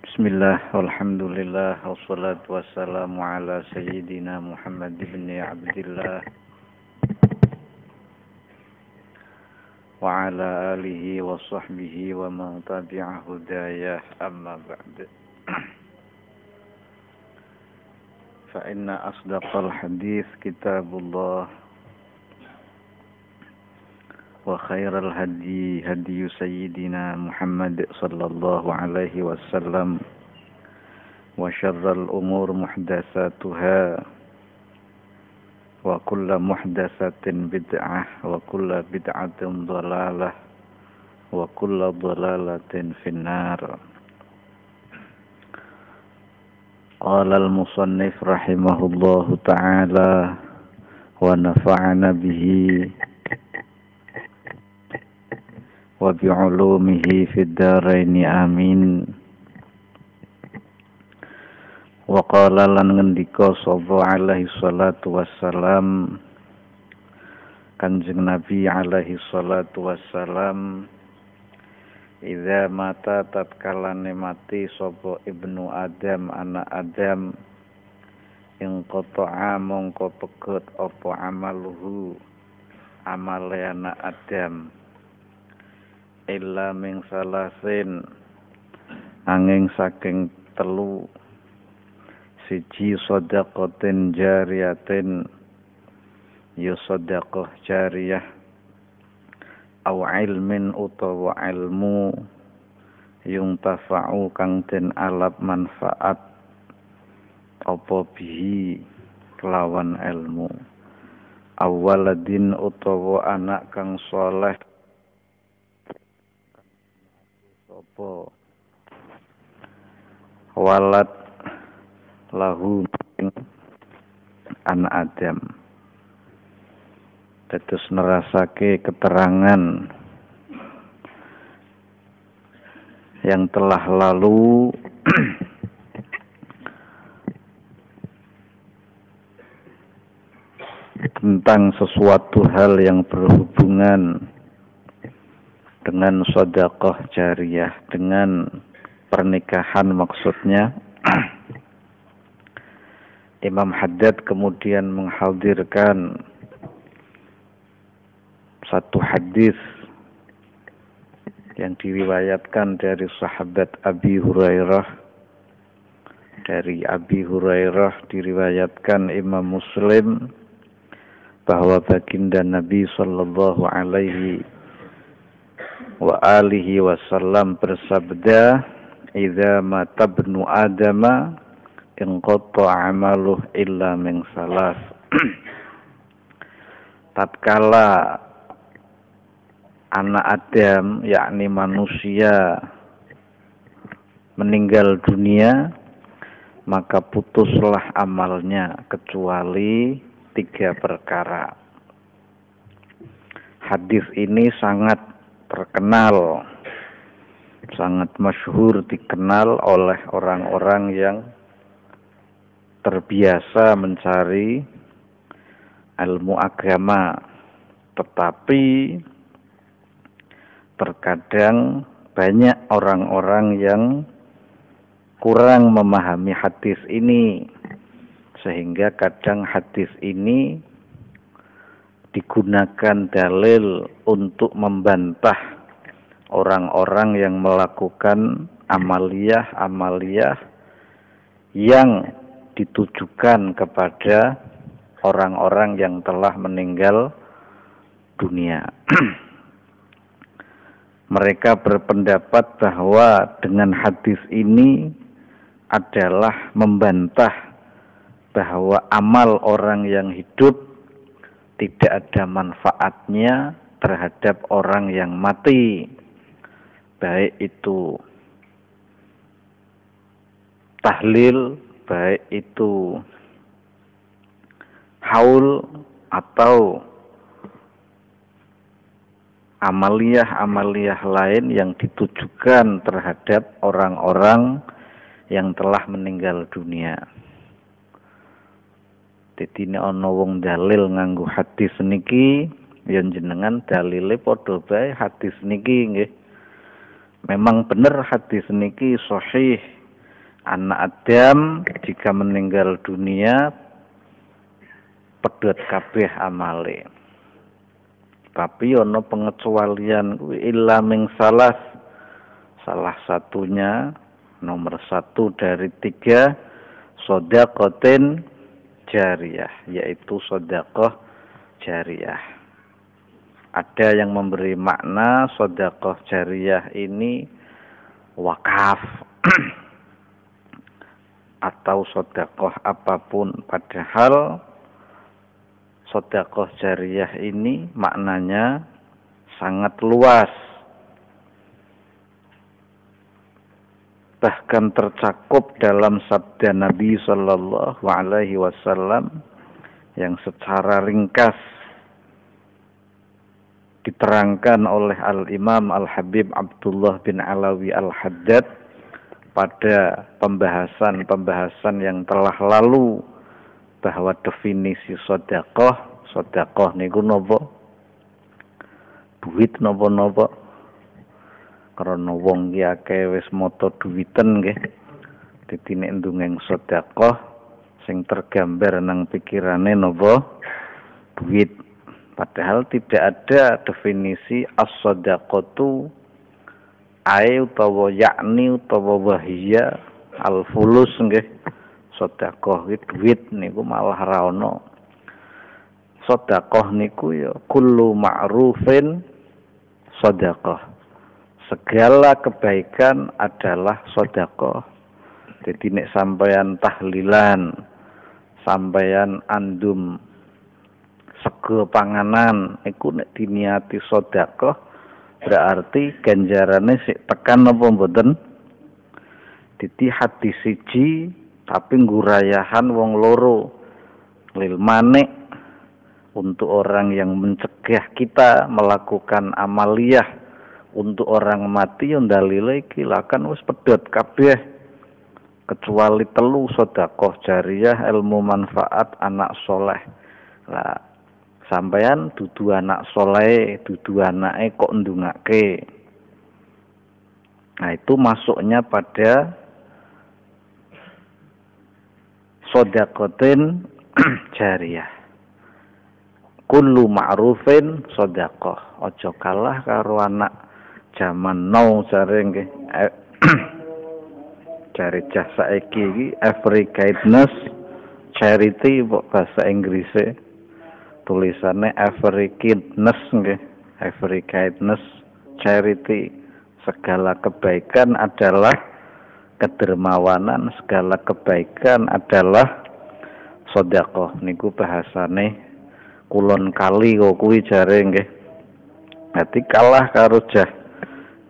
Bismillah, walhamdulillah, wassalatu wassalamu ala sayyidina Muhammad ibn Abdillah wa ala alihi wa sahbihi wa man tabi'a hudayah, amma ba'd. Fa inna asdaqal hadith kitabullah wa khairal hadi hadiyu sayyidina Muhammad sallallahu alaihi wasallam wa syarral umur muhdatsatuha wa kullu muhdatsatin bid'ah wa kullu bid'atin dhalalah wa kullu dhalalatin finnar. Qala al-musannif rahimahullahu ta'ala wa nafa'ana bihi wa bi'ulumihi fid dharaini amin. Wa qala lan ngendika sapa alaihi salatu wassalam Kanjeng Nabi alaihi salatu wassalam, idza mata tatkalane mati sapa ibnu Adam, anak Adam, ing qata'a mongko peget apa amaluhu, amale anak Adam, illa min salasin, angin saking telu, siji shadaqatin jariyatin, ya shadaqah jariyah, au ilmin utawa ilmu, yung tafa'u kang den alap manfaat apa bihi kelawan ilmu, awaladin utawa anak kang soleh sapa walad lahu anak Adam. Dados nerasake keterangan yang telah lalu tentang sesuatu hal yang berhubungan dengan sedekah jariyah, dengan pernikahan maksudnya. Imam Haddad kemudian menghadirkan satu hadis yang diriwayatkan dari sahabat Abi Hurairah. Dari Abi Hurairah diriwayatkan Imam Muslim bahwa baginda Nabi sallallahu alaihi wa alihi wasallam bersabda, idza mata ibnu adama inqata amaluh illa min salas. Tatkala anak Adam, yakni manusia, meninggal dunia, maka putuslah amalnya kecuali 3 perkara. Hadis ini sangat terkenal, sangat masyhur, dikenal oleh orang-orang yang terbiasa mencari ilmu agama, tetapi terkadang banyak orang-orang yang kurang memahami hadis ini, sehingga kadang hadis ini digunakan dalil untuk membantah orang-orang yang melakukan amaliyah yang ditujukan kepada orang-orang yang telah meninggal dunia. Mereka berpendapat bahwa dengan hadis ini adalah membantah bahwa amal orang yang hidup tidak ada manfaatnya terhadap orang yang mati, baik itu tahlil, baik itu haul, atau amaliyah lain yang ditujukan terhadap orang-orang yang telah meninggal dunia. Dadi nek ana wong dalil nganggo hadis niki, ya jenengan dalile padha bae hadis niki nggih. Memang bener hadis niki sahih, Anak Adam jika meninggal dunia pedhot kabeh amale. Tapi ono pengecualian illa ming salah satunya nomor 1 dari 3 shadaqatin jariyah, yaitu sedekah jariyah. Ada yang memberi makna sedekah jariyah ini wakaf atau sedekah apapun, padahal sedekah jariyah ini maknanya sangat luas. Bahkan tercakup dalam sabda Nabi Sallallahu Alaihi Wasallam yang secara ringkas diterangkan oleh Al-Imam Al-Habib Abdullah bin Alawi Al-Haddad pada pembahasan yang telah lalu, bahwa definisi sedekah niku napa? Duit napa? Karena wong ki akeh wis moto duwiten nggih. Dadi nek ndongeng sedekah sing tergambar nang pikirane napa? Duit. Padahal tidak ada definisi as-sadaqatu utawa yakni utawa wahia al-fulus nggih. Sedekah iki duit niku malah ra ono. Sedekah niku ya kullu ma'rufin sedekah. Segala kebaikan adalah sedekah. Jadi nek sampeyan tahlilan, sampeyan andum sego panganan, iku nek diniati sedekah berarti ganjarane sik tekan apa mboten? Dadi hadis siji tapi ngurayahan wong loro. Lil manik untuk orang yang mencegah kita melakukan amaliyah. Untuk orang mati yang dalile iki lakan wis pedhot kabeh kecuali 3 sedekah jariyah, ilmu manfaat, anak soleh. Lah sampeyan dudu anak soleh, dudu anake kok ndungake. Nah itu masuknya pada sedekatin jariyah. Kullu ma'rufin sedekah. Aja kalah karo anak zaman now jare nggih. Jare cah saiki iki every kindness charity kok bahasa Inggrise. Tulisannya every kindness nggih. Every kindness charity. Segala kebaikan adalah kedermawanan, segala kebaikan adalah sedekah. Niku bahasane kulon kali kok kuwi jare nggih. Dadi kalah karo jah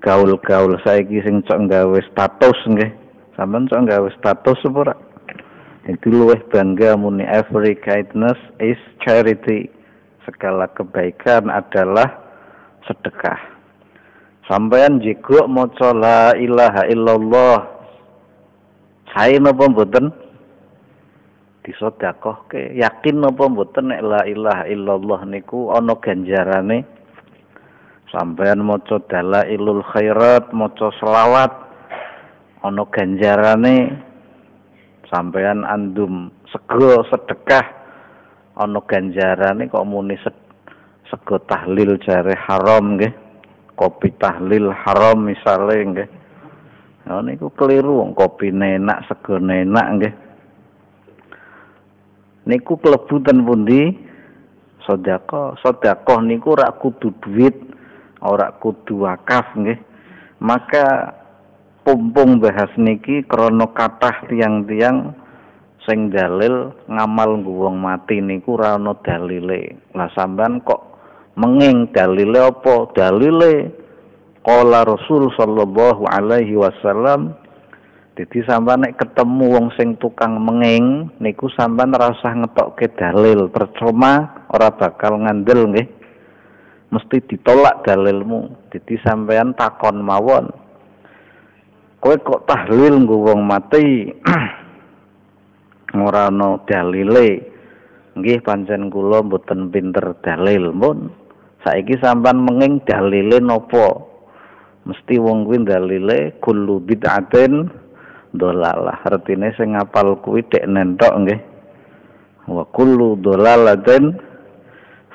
gaul-gaul saiki sing cok gawe status nggih. Sampeyan cok gawe status apa ora? Itu luwih bangga muni every kindness is charity. Segala kebaikan adalah sedekah. Sampeyan jigok maca la ilaha illallah. Sae napa mboten? Disedekahke. Yakin napa mboten nek la ilaha illallah niku ana ganjarane? Sampeyan maca dalailul khairat, maca selawat ana ganjarane. Sampeyan andum sego sedekah ana ganjarane. Kok muni sego tahlil jare haram nggih. Kopi tahlil haram misale nggih. Nah niku keliru, wong kopine enak, segone enak nggih. Niku klebu ten pundi? Sedekah. Sedekah niku ora kudu duit, ora kudu wakaf nggih. Maka pumpung bahas niki krana kathah tiang-tiang sing dalil ngamal ngguwong mati niku ora ana dalile. Lah sampean kok menging dalile apa? Dalile qala Rasul sallallahu alaihi wasallam. Jadi sampean nek ketemu wong sing tukang menging niku sampean ora usah ngetokke dalil, percuma ora bakal ngandel nggih. Mesti ditolak dalilmu. Jadi sampean takon mawon. Kowe kok tahlil nggo wong mati? Ora ana dalile. Nggih pancen kula mboten pinter dalil, mun. Saiki sampean menging dalile napa? Mesti wong kuwi dalile kullu bid'atin dolalah. Artine sing ngapal kuwi dek nentok nggih. Wa kullu dolalatin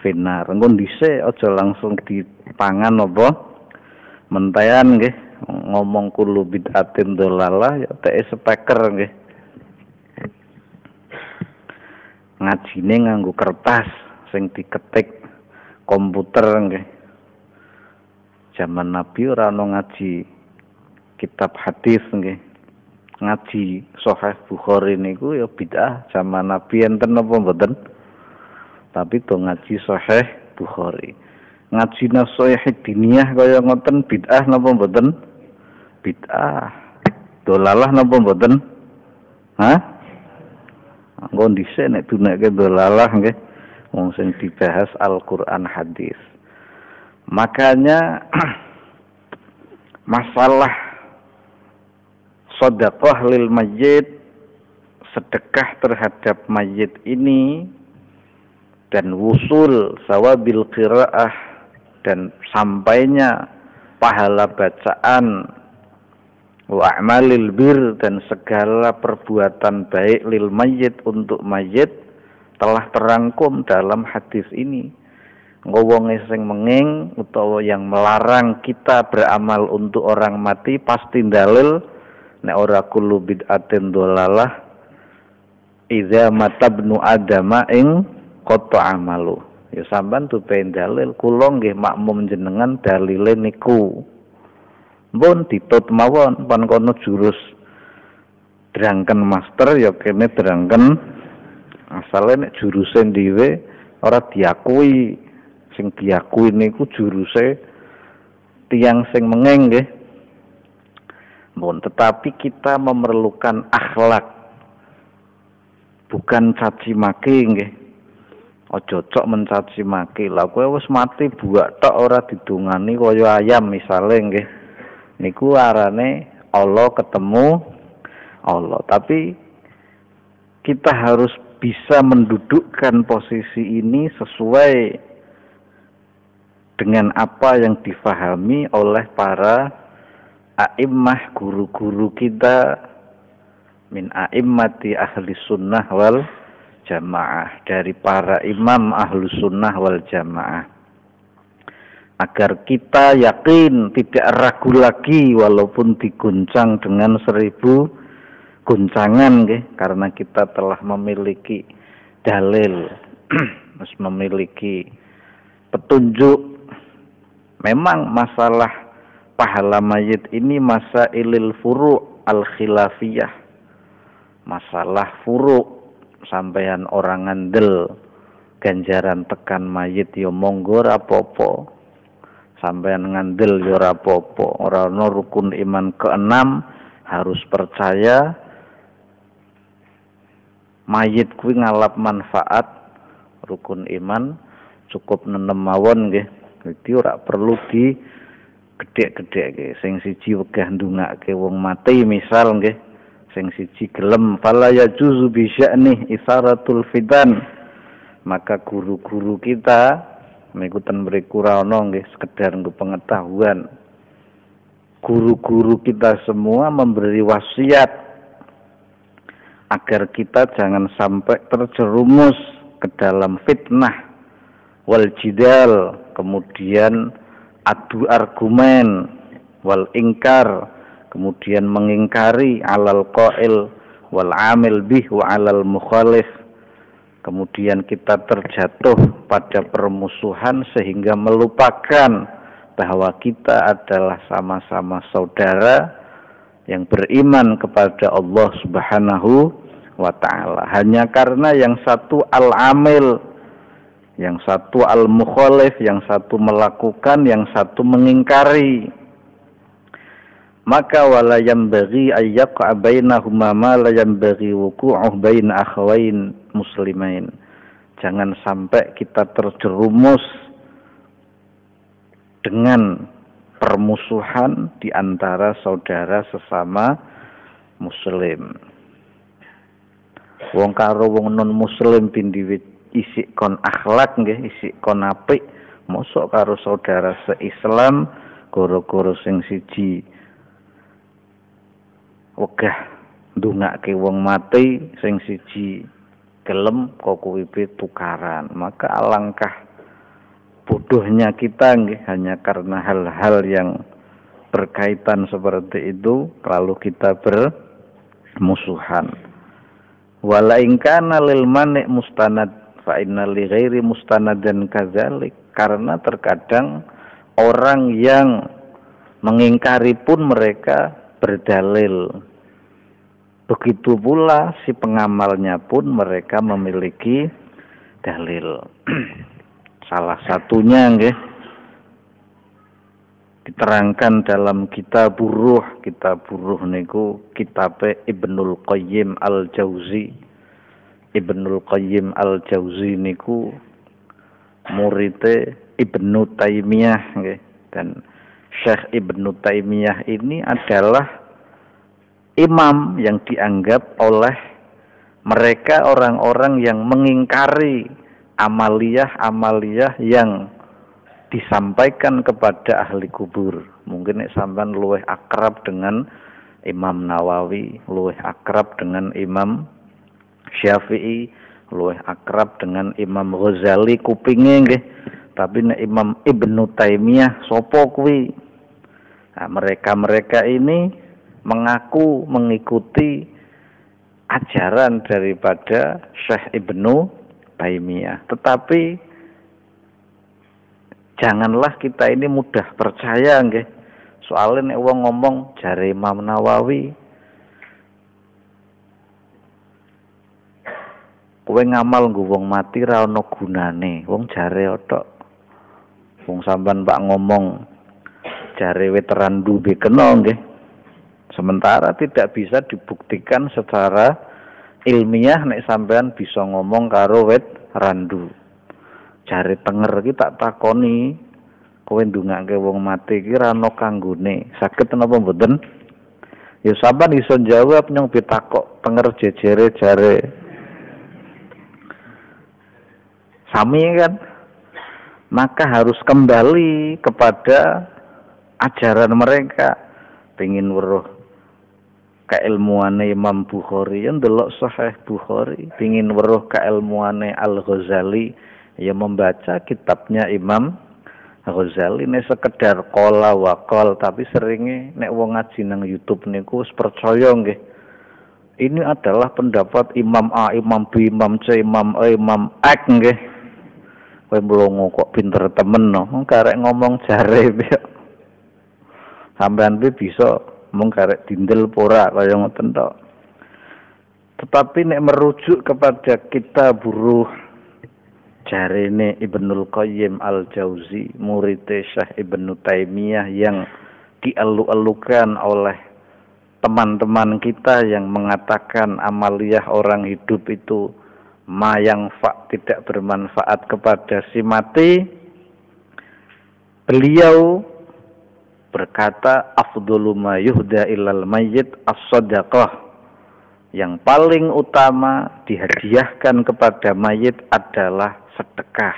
finnar. Engko dhisik aja langsung dipangan apa mentayan nggih. Ngomong kullu bid'atin dolalah ya teke speaker nggih. Ngajine nganggo kertas sing diketik komputer nggih. Zaman Nabi ora ana ngaji kitab hadis nggih. Ngaji Sahih Bukhari niku ya bid'ah zaman Nabi enten apa mboten? Tapi to ngaji Sahih Bukhari. Ngaji Nashih diniyah kaya ngoten bid'ah napa mboten? Bid'ah. Dolalah napa mboten? Hah? Engko dhisik nek duneke dolalah nggih. Wong sing dibahas Al-Qur'an hadis. Makanya masalah sedekah lil mayyit, sedekah terhadap mayit ini dan wusul sawabil qiraah dan sampainya pahala bacaan wa a'malil bir dan segala perbuatan baik lil mayyit untuk mayit telah terangkum dalam hadis ini. Ngowonge sing menging utawa yang melarang kita beramal untuk orang mati pasti dalil nek ora kullu bid'atin dolalah idza matabnu adama ing qata amalu. Ya sampean tuh pengen dalil kula nggih makmum jenengan dalile niku. Mbon ditut mawon pan kono jurus drangken master ya kene drangken asale nek juruse dhewe ora diakui. Sing diakui niku juruse tiyang sing mengeng nggih. Tetapi kita memerlukan akhlak, bukan caci maki nggih. Aja cok mencaci maki. Lah kowe wis mati buak tok ora didungani kaya ayam misale nggih. Niku arane Allah ketemu Allah. Tapi kita harus bisa mendudukkan posisi ini sesuai dengan apa yang difahami oleh para a'immah guru-guru kita min a'immati ahli sunnah wal jamaah, dari para imam ahli sunnah wal jamaah, agar kita yakin tidak ragu lagi walaupun diguncang dengan 1000 guncangan nggih, karena kita telah memiliki dalil memiliki petunjuk. Memang masalah pahala mayit ini masailil furu' al-khilafiyah. Masalah furu' sampeyan orang ngandel ganjaran tekan mayit ya monggo ora apa-apa. Sampeyan ngandel ya ora apa-apa. Ora ana rukun iman ke-6 harus percaya mayit kuwi ngalap manfaat. Rukun iman cukup 6 mawon nggih. Jadi ora perlu di gedhe-gedhe. Sing siji wegah ndungake wong mati misal nggih. Sing siji gelem fala yajuzu bi sya'ni isaratul fidan. Maka guru-guru kita mengikutan mriku ora ana nggih sekedar nggo pengetahuan. Guru-guru kita semua memberi wasiat agar kita jangan sampai terjerumus ke dalam fitnah wal jidal, kemudian adu argumen, wal ingkar, kemudian mengingkari alal qail wal amil bih wa alal mukhalif, kemudian kita terjatuh pada permusuhan sehingga melupakan bahwa kita adalah sama-sama saudara yang beriman kepada Allah Subhanahu wa ta'ala. Hanya karena yang satu al-amil, yang satu al-mukhalif, yang satu melakukan, yang satu mengingkari. Maka wala yanbaghi ayyaqa bainahuma ma la yanbaghi wuqu'uh baina akhawain muslimain. Jangan sampai kita terjerumus dengan permusuhan di antara saudara sesama muslim. Wong karo wong non muslim pindiwit isik kon akhlak nggih, isik kon apik, mosok karo saudara se-Islam gara-gara sing siji wegah ndongake wong mati sing siji gelem kok kuwi tukaran. Maka alangkah bodohnya kita nggih, hanya karena hal-hal yang berkaitan seperti itu lalu kita bermusuhan. Wala in kana lil mani' mustanad fa inna li ghairi mustanadan kadzalik. Karena terkadang orang yang mengingkari pun mereka berdalil. Begitu pula si pengamalnya pun mereka memiliki dalil. Salah satunya nggih diterangkan dalam kitab Ruh. Kitab Ruh niku kitabe Ibnul Qayyim Al-Jauzi. Ibnul Qayyim Al-Jauzi niku muridé Ibnu Taimiyah nggih. Dan Syekh Ibnu Taimiyah ini adalah imam yang dianggap oleh mereka orang-orang yang mengingkari amaliyah-amaliyah yang disampaikan kepada ahli kubur. Mungkin sampean luwih akrab dengan Imam Nawawi, luwih akrab dengan Imam Syafi'i, luwih akrab dengan Imam Ghazali kupinge nggih. Tapi nek Imam Ibnu Taimiyah sapa kuwi? Nah, mereka ini mengaku mengikuti ajaran daripada Syekh Ibnu Taimiyah. Tetapi janganlah kita ini mudah percaya nggih. Soalnya nek wong ngomong jare Imam Nawawi, kowe ngamal nggo wong mati ra ono gunane. Wong jare otok. Wong sampean Pak ngomong jare wit randu bekeno nggih. Sementara tidak bisa dibuktikan secara ilmiah nek sampean bisa ngomong karo wit randu. Jare tenger iki tak takoni, kowe ndongake wong mati iki ra ono kanggone. Saged napa mboten? Ya sampean iso jawab nyong pitakok tenger jejere jare. Sami kan? Maka harus kembali kepada ajaran mereka. Pengin weruh kailmuane Imam Bukhari, ya ndelok Sahih Bukhari. Pengin weruh kailmuane Al-Ghazali, ya membaca kitabnya Imam Ghazali. Nek sekedar qala wa qol, tapi seringe nek wong ngaji nang YouTube niku wis percaya nggih. Ini adalah pendapat Imam A, Imam B, Imam C, Imam E, Imam X nggih. Kowe mlongo kok pinter temen no. Karek ngomong jare piye. Sampean bisa mung karek dindel pora kaya ngoten tok. Tetapi nek merujuk kepada kitab Ruh, jarene Ibnul Qayyim Al-Jauzi, murid Syekh Ibnu Taimiyah yang dielu-elukan oleh teman-teman kita yang mengatakan amaliyah orang hidup itu yang tidak bermanfaat kepada si mati. Beliau berkata, afdhalu ma yuhda ilal mayyit as-shadaqah. Yang paling utama dihadiahkan kepada mayit adalah sedekah.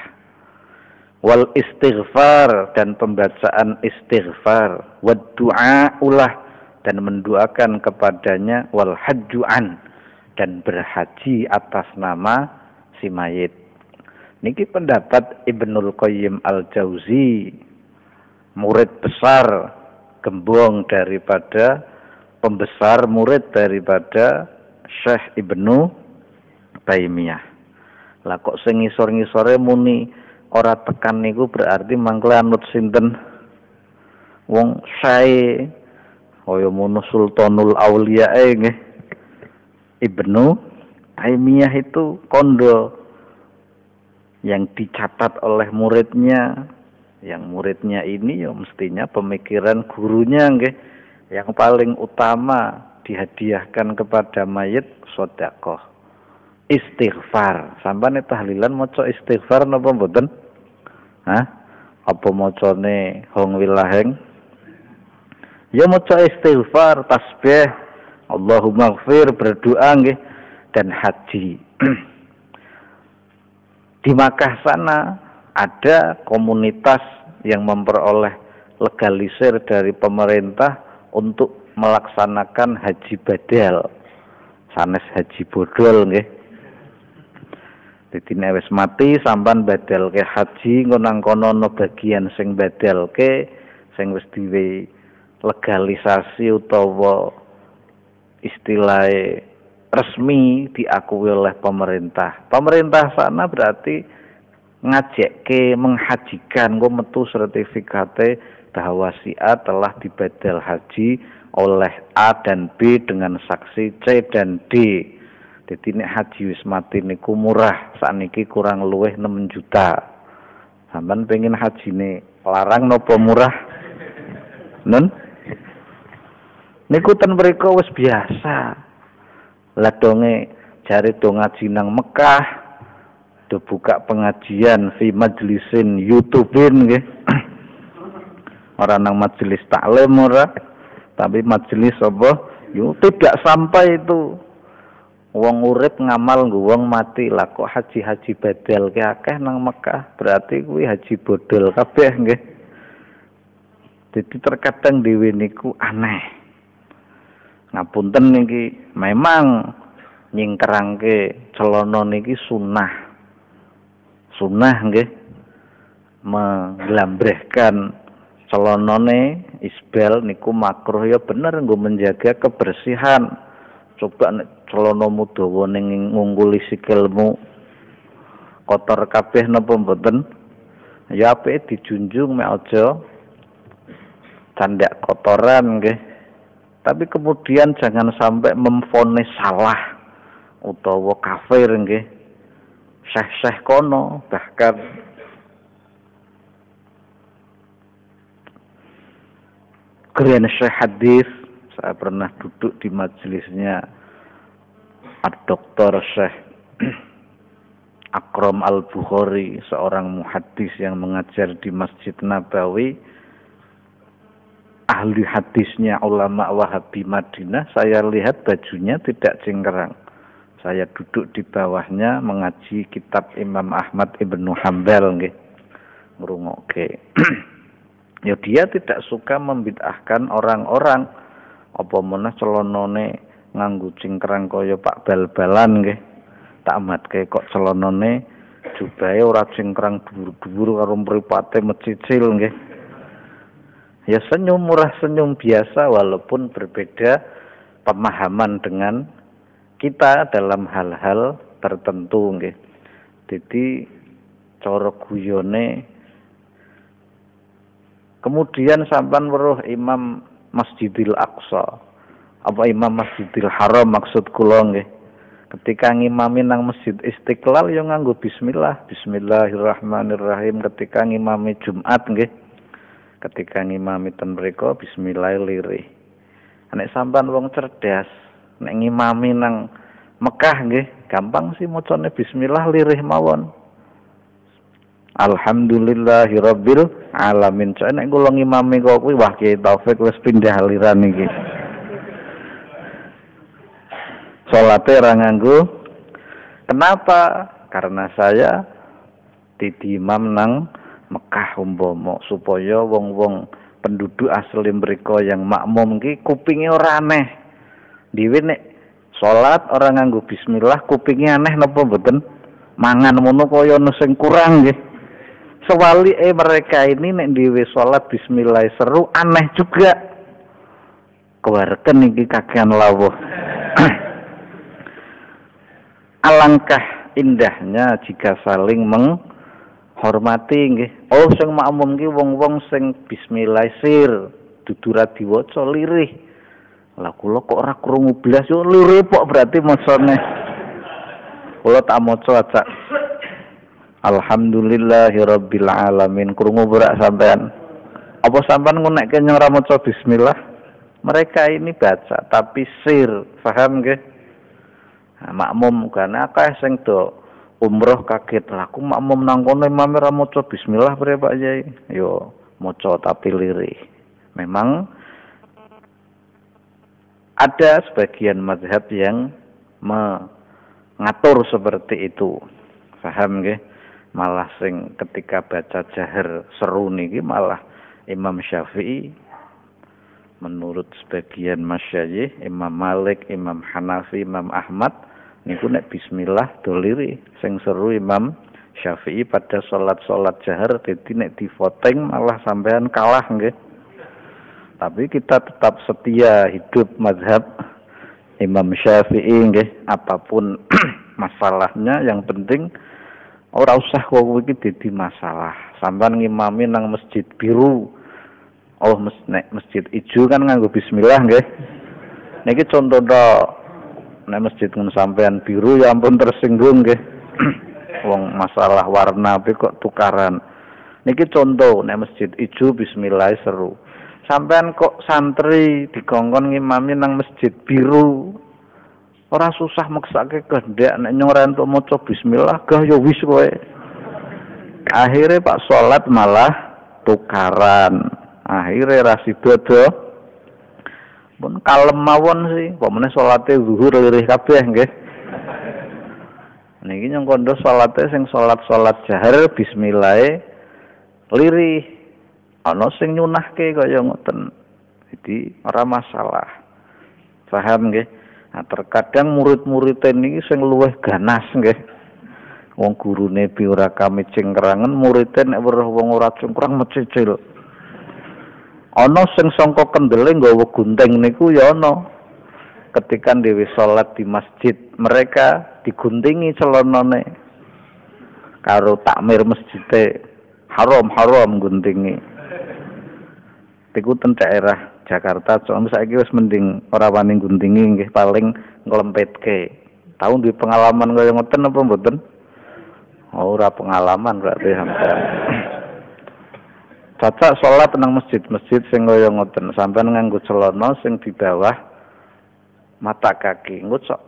Wal istighfar, dan pembacaan istighfar. Wad du'a ulah, dan mendoakan kepadanya. Wal hajju'an, dan berhaji atas nama si mayit. Niki pendapat Ibnul Qayyim Al-Jauzi, murid besar gembong daripada pembesar murid daripada Syekh Ibnu Taimiyah. Lah kok sing ngisor-ngisore muni ora tekan niku berarti mangkel anut sinten? Wong sae kaya mono Sultanul Auliya nggih. Ibnu Taimiyah itu kondo yang dicatat oleh muridnya. Yang muridnya ini ya mestinya pemikiran gurunya nggih. Yang paling utama dihadiahkan kepada mayit sedekah. Istighfar. Sampane tahlilan maca istighfar napa mboten? Hah? Apa macane hong wilaheng? Ya maca istighfar, tasbih, Allahumma ighfir, berdoa nggih, dan haji. Di Makkah sana ada komunitas yang memperoleh legalisir dari pemerintah untuk melaksanakan haji badal. sanes haji bodol nggih. Dadi nek wis mati sampean badalke haji engko nang kono ana bagian sing badalke sing wis diwe legalisasi utawa istilahnya resmi diakui oleh pemerintah. Pemerintah sana berarti ngajekke menghajikan, engko metu sertifikate bahwa si A telah dibadal haji oleh A dan B dengan saksi C dan D. Jadi nek haji wis mati niku murah, sakniki kurang luwih 6 juta. Sampeyan pengen hajine larang napa murah? Nun? Niku ten mriku wis biasa. Lah donge jare do ngaji nang Mekah, do buka pengajian fi majlisin YouTubein nggih. Ora nang majelis taklim ora, tapi majelis apa? Yo tidak sampai itu. Wong urip ngamal nggo wong mati lah kok haji-haji badal ke akeh nang Mekah, berarti kuwi haji bodol kabeh nggih. Jadi terkadang dhewe niku aneh. Ngapunten niki memang nyingkrangke celana niki sunah. Sunah nggih. Menglambrehkan celanane isbal niku makruh ya bener nggo menjaga kebersihan. Coba nek celanamu dawa ning ngungguli sikilmu kotor kabeh napa mboten? Ya apike dijunjung mek aja candak kotoran nggih. Tapi kemudian jangan sampai memvonis salah utawa kafir nggih. Syekh-syekh kono bahkan keren syekh hadis. Saya pernah duduk di majelisnya Dr. Syekh Akram Al-Bukhari, seorang muhaddis yang mengajar di Masjid Nabawi, ahli hadisnya ulama Wahabi Madinah. Saya lihat bajunya tidak cingkrang. Saya duduk di bawahnya mengaji kitab Imam Ahmad Ibnu Hanbal nggih. Ngrungokke. Ya dia tidak suka membid'ahkan orang-orang apa meneh celanane nganggo cingkrang kaya Pak Bal-balan nggih. Tak matke kok celanane jubahe ora cingkrang dhuwur-dhuwur karo mripate mecicil nggih. Ya senyum, murah senyum biasa walaupun berbeda pemahaman dengan kita dalam hal-hal tertentu nggih. Jadi cara guyone kemudian sampean weruh Imam Masjidil Aqsa apa Imam Masjidil Haram maksud kula nggih. Ketika ngimami nang Masjid Istiqlal ya nganggo bismillah, bismillahirrahmanirrahim. Ketika ngimami Jumat nggih, ketika ngimami ten mriku bismillah lirih. Nek sampean wong cerdas, nek ngimami nang Mekah nggih, gampang sih macane bismillah lirih mawon. Alhamdulillahirabbil alamin. Cek nek kula ngimami kok kuwi wah Ki Taufik wis pindah aliran iki. Salate ra nganggo. Kenapa? Karena saya dadi imam nang Mekah umpama supaya wong-wong penduduk asli mriko yang makmum ki kupinge ora aneh. Dhewe nek salat ora nganggo bismillah kupinge aneh napa mboten? Mangan ngono kaya ana sing kurang nggih. Sewalike mereka ini nek dhewe salat bismillah seru aneh juga. Kewarken iki kakean lawuh. Alangkah indahnya jika saling menghormati nggih. Oh sing makmum ki wong-wong sing bismillah sir dudu ra diwaca lirih. Lah kula kok ora krungu blas yo lirih kok berarti macane. Kula tak maca acak. Alhamdulillahirabbil alamin. Krungu ora sampean? Apa sampean ngunekke nyang ora maca bismillah? Mereka ini baca tapi sir, paham nggih? Nah, makmum kan akeh sing do umroh kaget lah. Aku makmum nang kono imam ora maca bismillah piye Pak Yai? Yo maca tapi lirih. Memang ada sebagian mazhab yang mengatur seperti itu. Paham nggih? Malah sing ketika baca jahar seru niki malah Imam Syafi'i menurut sebagian masyayikh Imam Malik, Imam Hanafi, Imam Ahmad niku nek bismillah doliri sing seru Imam Syafi'i pada salat jahar, dadi nek divoteng malah sampean kalah nggih. Tapi kita tetap setia hidup mazhab Imam Syafi'i nggih, apapun masalahnya yang penting ora usah kok iki dadi masalah. Sampeyan ngimami nang masjid biru, oh nek masjid ijo kan nganggo bismillah nggih. Niki contoh tok. Nek masjid mun sampean biru ya ampun tersinggung nggih. Wong masalah warna tapi kok tukaran. Niki contoh nek masjid ijo bismillah seru. Sampean kok santri dikongkon ngimami nang masjid biru. Ora susah maksake kehendak nek nyora entuk maca bismillah gah ya wis kowe. Akhire Pak salat malah tukaran. Akhire ra sido pun kalem mawon sih. Pemene salate zuhur lirih kabeh nggih. Niki nyong kondo salate sing salat jahar bismillah lirih. Ana sing nyunahke kaya ngoten. Jadi ora masalah. Paham nggih? Nah, terkadang murid-murid niki sing luwih ganas nggih. Wong gurune bi ora kami cingkrangen, murid nek weruh wong ora cingkrang mecicil. Ana sing sangka kendele nggawa gunting niku ya ana. Ketika dhewe salat di masjid, mereka diguntingi celanane. Karo takmir masjide haram guntingi. Iku ten daerah Jakarta, soalnya saiki wis mending ora wani guntingi nggih paling nglempetke. Tahu duwe pengalaman kaya ngoten apa mboten? Oh, ora pengalaman berarti sampean. Cacak salat nang masjid-masjid sing kaya ngoten, sampean nganggo celana sing di bawah mata kaki. Engko sok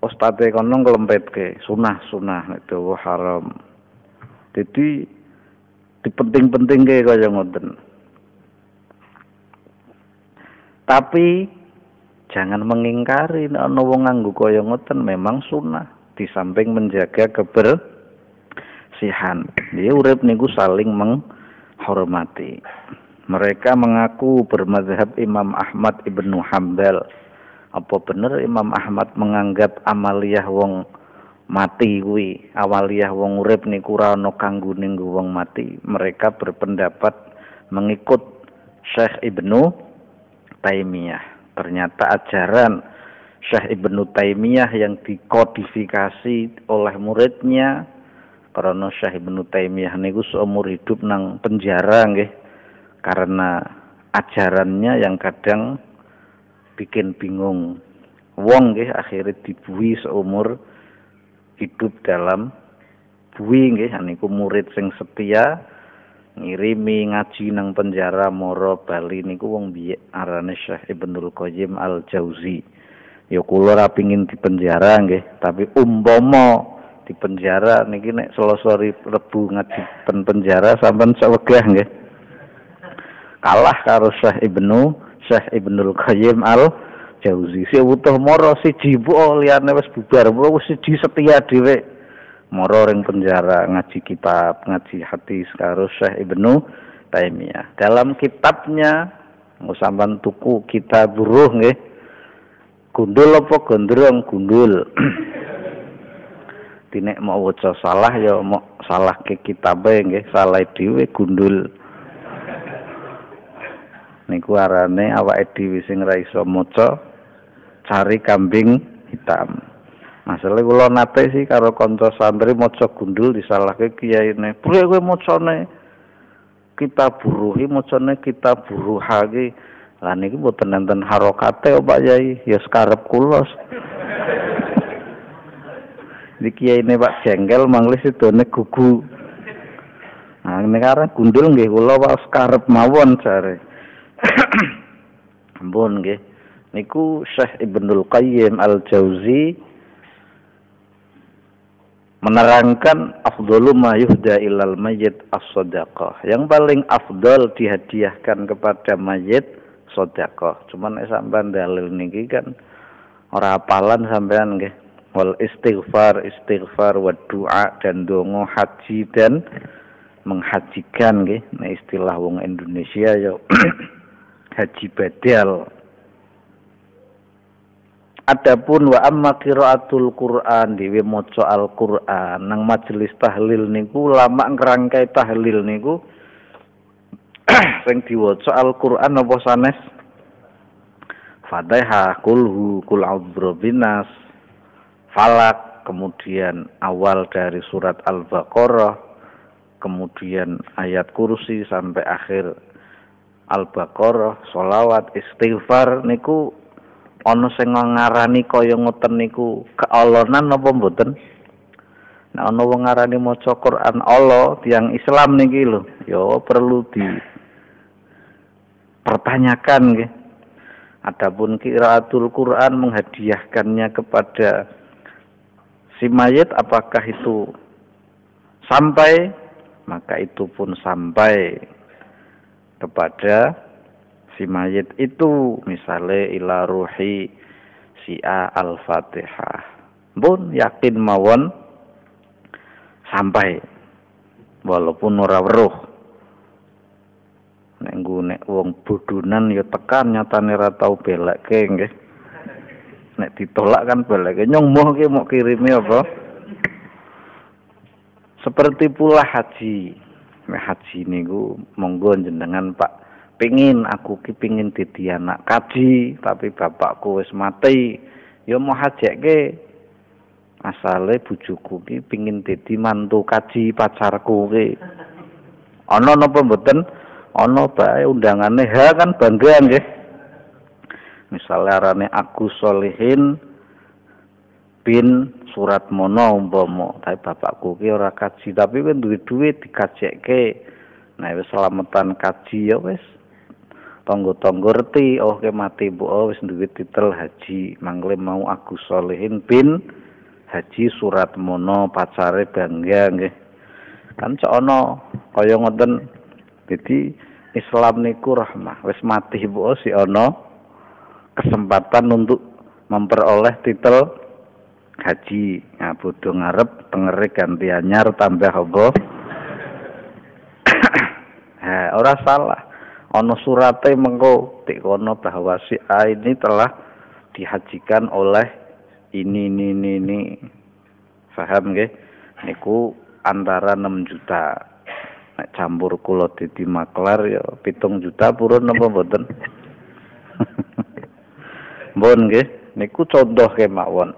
ustaze kono nglempetke, sunah itu haram. Jadi dipenting-pentingke kaya ngoten. Tapi jangan mengingkari nek ana wong nganggo kaya ngoten memang sunah di samping menjaga kebersihan. Dia urip niku saling menghormati. Mereka mengaku bermazhab Imam Ahmad Ibnu Hambal. Apa bener Imam Ahmad menganggap amaliyah wong mati kuwi, amaliyah wong urip niku ora ana kanggone wong mati. Mereka berpendapat mengikut Syekh Ibnu Taimiyah. Ternyata ajaran Syekh Ibnu Taimiyah yang dikodifikasi oleh muridnya, karena Syekh Ibnu Taimiyah niku seumur hidup nang penjara nggih, karena ajarannya yang kadang bikin bingung wong nggih, akhirnya dibuih seumur hidup dalam buih nggih. Niku murid sing setia ngirimi ngaji nang penjara moro Bali niku wong biye arane Syekh Ibnul Qayyim Al-Jauzi. Ya kula ora pengin di penjara nggih, tapi umpama di penjara niki nek Selasa Rebu ngaji penjara sampean sawegah nggih. Kalah karo Syekh Ibnul Qayyim Al-Jauzi. Si utuh moro siji mbok liyane wis bubar, wis siji setia dhewe. Moro ring penjara ngaji kitab, ngaji hadis karo Syekh Ibnu Taimiyah. Dalam kitabnya sampean tuku kitab buruh nggih. Gundul apa gondrong? Gundul. Dinek mau waca salah ya mau salah ke kitabe nggih, salah dhewe gundul. Niku arane awake dhewe sing ra iso maca cari kambing hitam. Masalah kula nate sih karo kanca santri maca gundul disalahke kiyaine. Priye kowe macane kitab buruhi, macane kitab buruhake. Lah niki mboten nenten harokate Pak Yai, ya sekarep kula. Iki kiyaine Pak Jengkel manglis sidone gugu. Nah nek arep gundul nggih kula wae sekarep mawon jare. Ampun nggih. Niku Syekh Ibnul Qayyim Al-Jauzi menerangkan afdalu ma yuhda ilal mayyit as-shadaqah. Yang paling afdal dihadiahkan kepada mayit sedekah. Cuman sampean dalil niki kan ora apalan sampean nggih. Wal istighfar wa doa dan dongo haji dan menghajikan nggih. Nah istilah wong Indonesia ya haji badal. Adapun wa amma qiraatul Quran dhewe maca Al-Qur'an nang majelis tahlil niku lama ngrangkai tahlil niku sing diwaca Al-Qur'an apa sanes Fatihah, kulhu, kul a'udzu binas, Falak, kemudian awal dari surat Al-Baqarah, kemudian ayat kursi sampai akhir Al-Baqarah, sholawat, istighfar niku ana sing ngarani kaya ngoten niku keolonan napa mboten? Nek ana wong ngarani maca Quran Allah tiyang Islam niki lho, ya perlu dipertanyakan nggih. Adapun qiraatul Quran menghadiahkannya kepada si mayit apakah itu sampai? Maka itu pun sampai kepada si mayit itu, misalnya ila ruhi si A Al-Fatihah. Pun yakin mawon sampai walaupun ora weruh. Nek wong bodonan ya tekan nyatane ora tau belekke nggih. Nek ditolak kan belekke nyong ki mau kirime apa? Seperti pula haji. Nek haji niku monggo jenengan Pak aku pingin dadi anak kaji tapi bapakku wis mati. Ya mau hajekke asale bojoku ki pingin dadi mantu kaji pacarku ki. Ana napa mboten? Ono bae undangane ha kan bangga nggih. Misale arane Agus Solihin bin Suratmono umpama, tapi bapakku ki ora kaji tapi kan duwe duit dikajekke. Nah wis selametan kaji ya wis. Tangga-tangga reti oh ke mati mbok wis duwe titel haji. Mangle mau Agus Solihin bin Haji Suratmono pacare bangga nggih. Kan cok ana kaya ngoten. Jadi Islam niku rahmah. Wis mati mbok si ana kesempatan untuk memperoleh titel haji. Nah, bodho ngarep tengere ganti anyar tambah apa? Ha, ora salah. Ana surate mengko tik kono bahwa si A ini telah dihajikan oleh ini. Paham nggih? Niku antara 6 juta. Nek campur kula dadi maklar ya 7 juta purun napa mboten? Mbon nggih, niku contoh kemawon.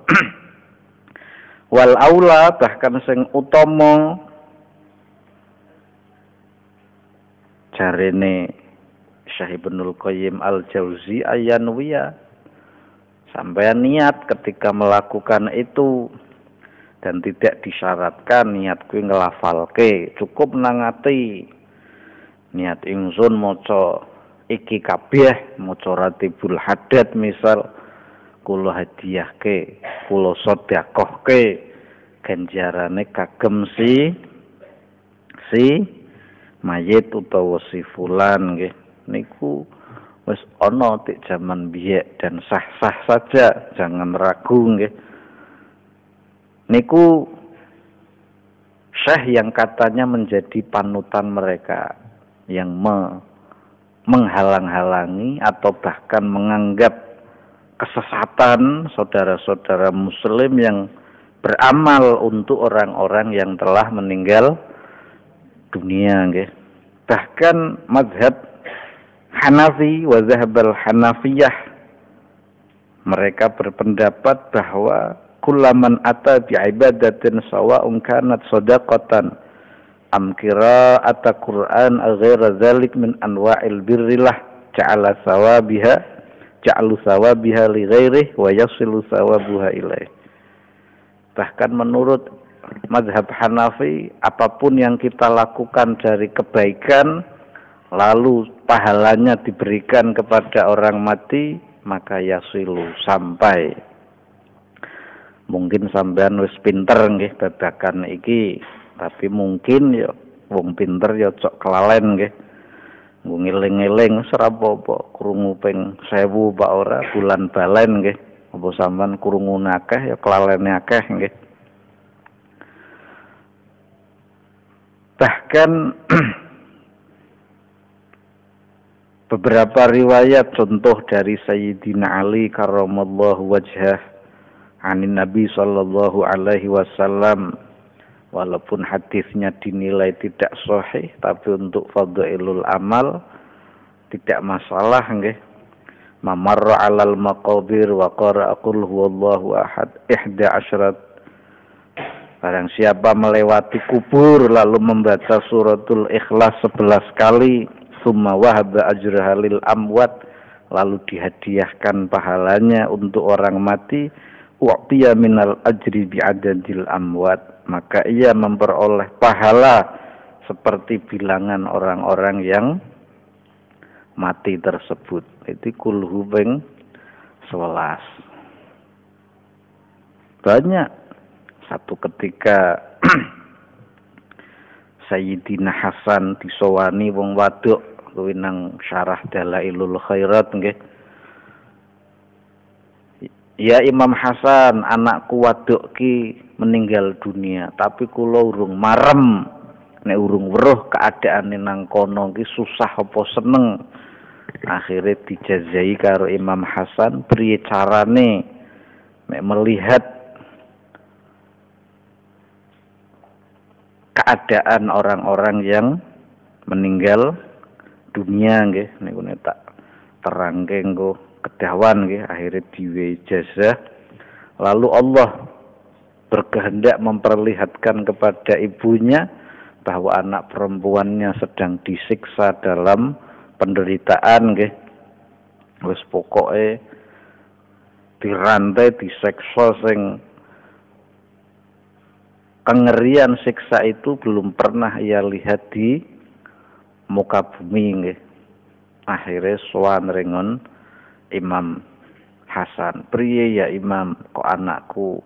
Wal aula bahkan sing utama jarene Syekh Ibnul Qayyim Al-Jauzi ayanwiya sampeyan niat ketika melakukan itu dan tidak disyaratkan niat kuwi nglafalke, cukup nang ati. Niat ingsun maca iki kabeh, maca Ratibul Haddad misal kula hadiahke, kula sedekahke ganjarane kagem si mayit utawa si fulan nggih. Niku wis ana tik jaman biyen dan sah-sah saja, jangan ragu nggih. Niku syekh yang katanya menjadi panutan mereka yang menghalang-halangi atau bahkan menganggap kesesatan saudara-saudara muslim yang beramal untuk orang-orang yang telah meninggal dunia nggih. Bahkan mazhab Hanafi wa zahbal Hanafiyah mereka berpendapat bahwa kullaman ata bi ibadatin sawa'un kanat shadaqatan am qira'ata Qur'an ghaira dzalik min anwa'il birrillah ja'ala sawabiha li ghairihi wa yasilu sawabuha ilaih. Bahkan menurut mazhab Hanafi apapun yang kita lakukan dari kebaikan lalu pahalanya diberikan kepada orang mati maka yasilu sampai. Mungkin sampean wis pinter nggih babagan iki, tapi mungkin ya wong pinter ya cok kelalen nggih. Nggo ngeling-eling wis ora apa-apa, krungu ping 1000 pak ora bulan balen nggih. Apa sampean krungu akeh ya kelalene akeh nggih. Bahkan Beberapa riwayat contoh dari Sayyidina Ali karramallahu wajhah anin Nabi sallallahu alaihi wasallam, walaupun hadisnya dinilai tidak sahih tapi untuk fadhailul amal tidak masalah nggih. Mamarra 'alal maqabir wa qara'a qul huwallahu ahad 11. Barang siapa melewati kubur lalu membaca suratul Ikhlas 11 kali, summa wahaba ajraha lil amwat, lalu dihadiahkan pahalanya untuk orang mati, u'tiya minal ajri bi'adadil amwat, maka ia memperoleh pahala seperti bilangan orang-orang yang mati tersebut. Itu kulhu ping 11. Banyak. Satu ketika Sayyidina Hasan disowani wong waduk kuwi nang Syarah Dalailul Khairat nggih. Ya Imam Hasan, anakku waduk ki meninggal dunia, tapi kula urung marem. Nek urung weruh keadaane nang kono ki susah apa seneng. Akhirnya dijazai karo Imam Hasan priye carane mek melihat keadaan orang-orang yang meninggal dunia nggih niku tak terangke nggo kedawan nggih, akhirnya diwe ijazah. Lalu Allah berkehendak memperlihatkan kepada ibunya bahwa anak perempuannya sedang disiksa dalam penderitaan nggih. Wis pokoke dirantai, diseksa sing kengerian siksa itu belum pernah ia lihat di muka bumi nggih. Akhirnya sowan rengon Imam Hasan, priye ya Imam, kok anakku?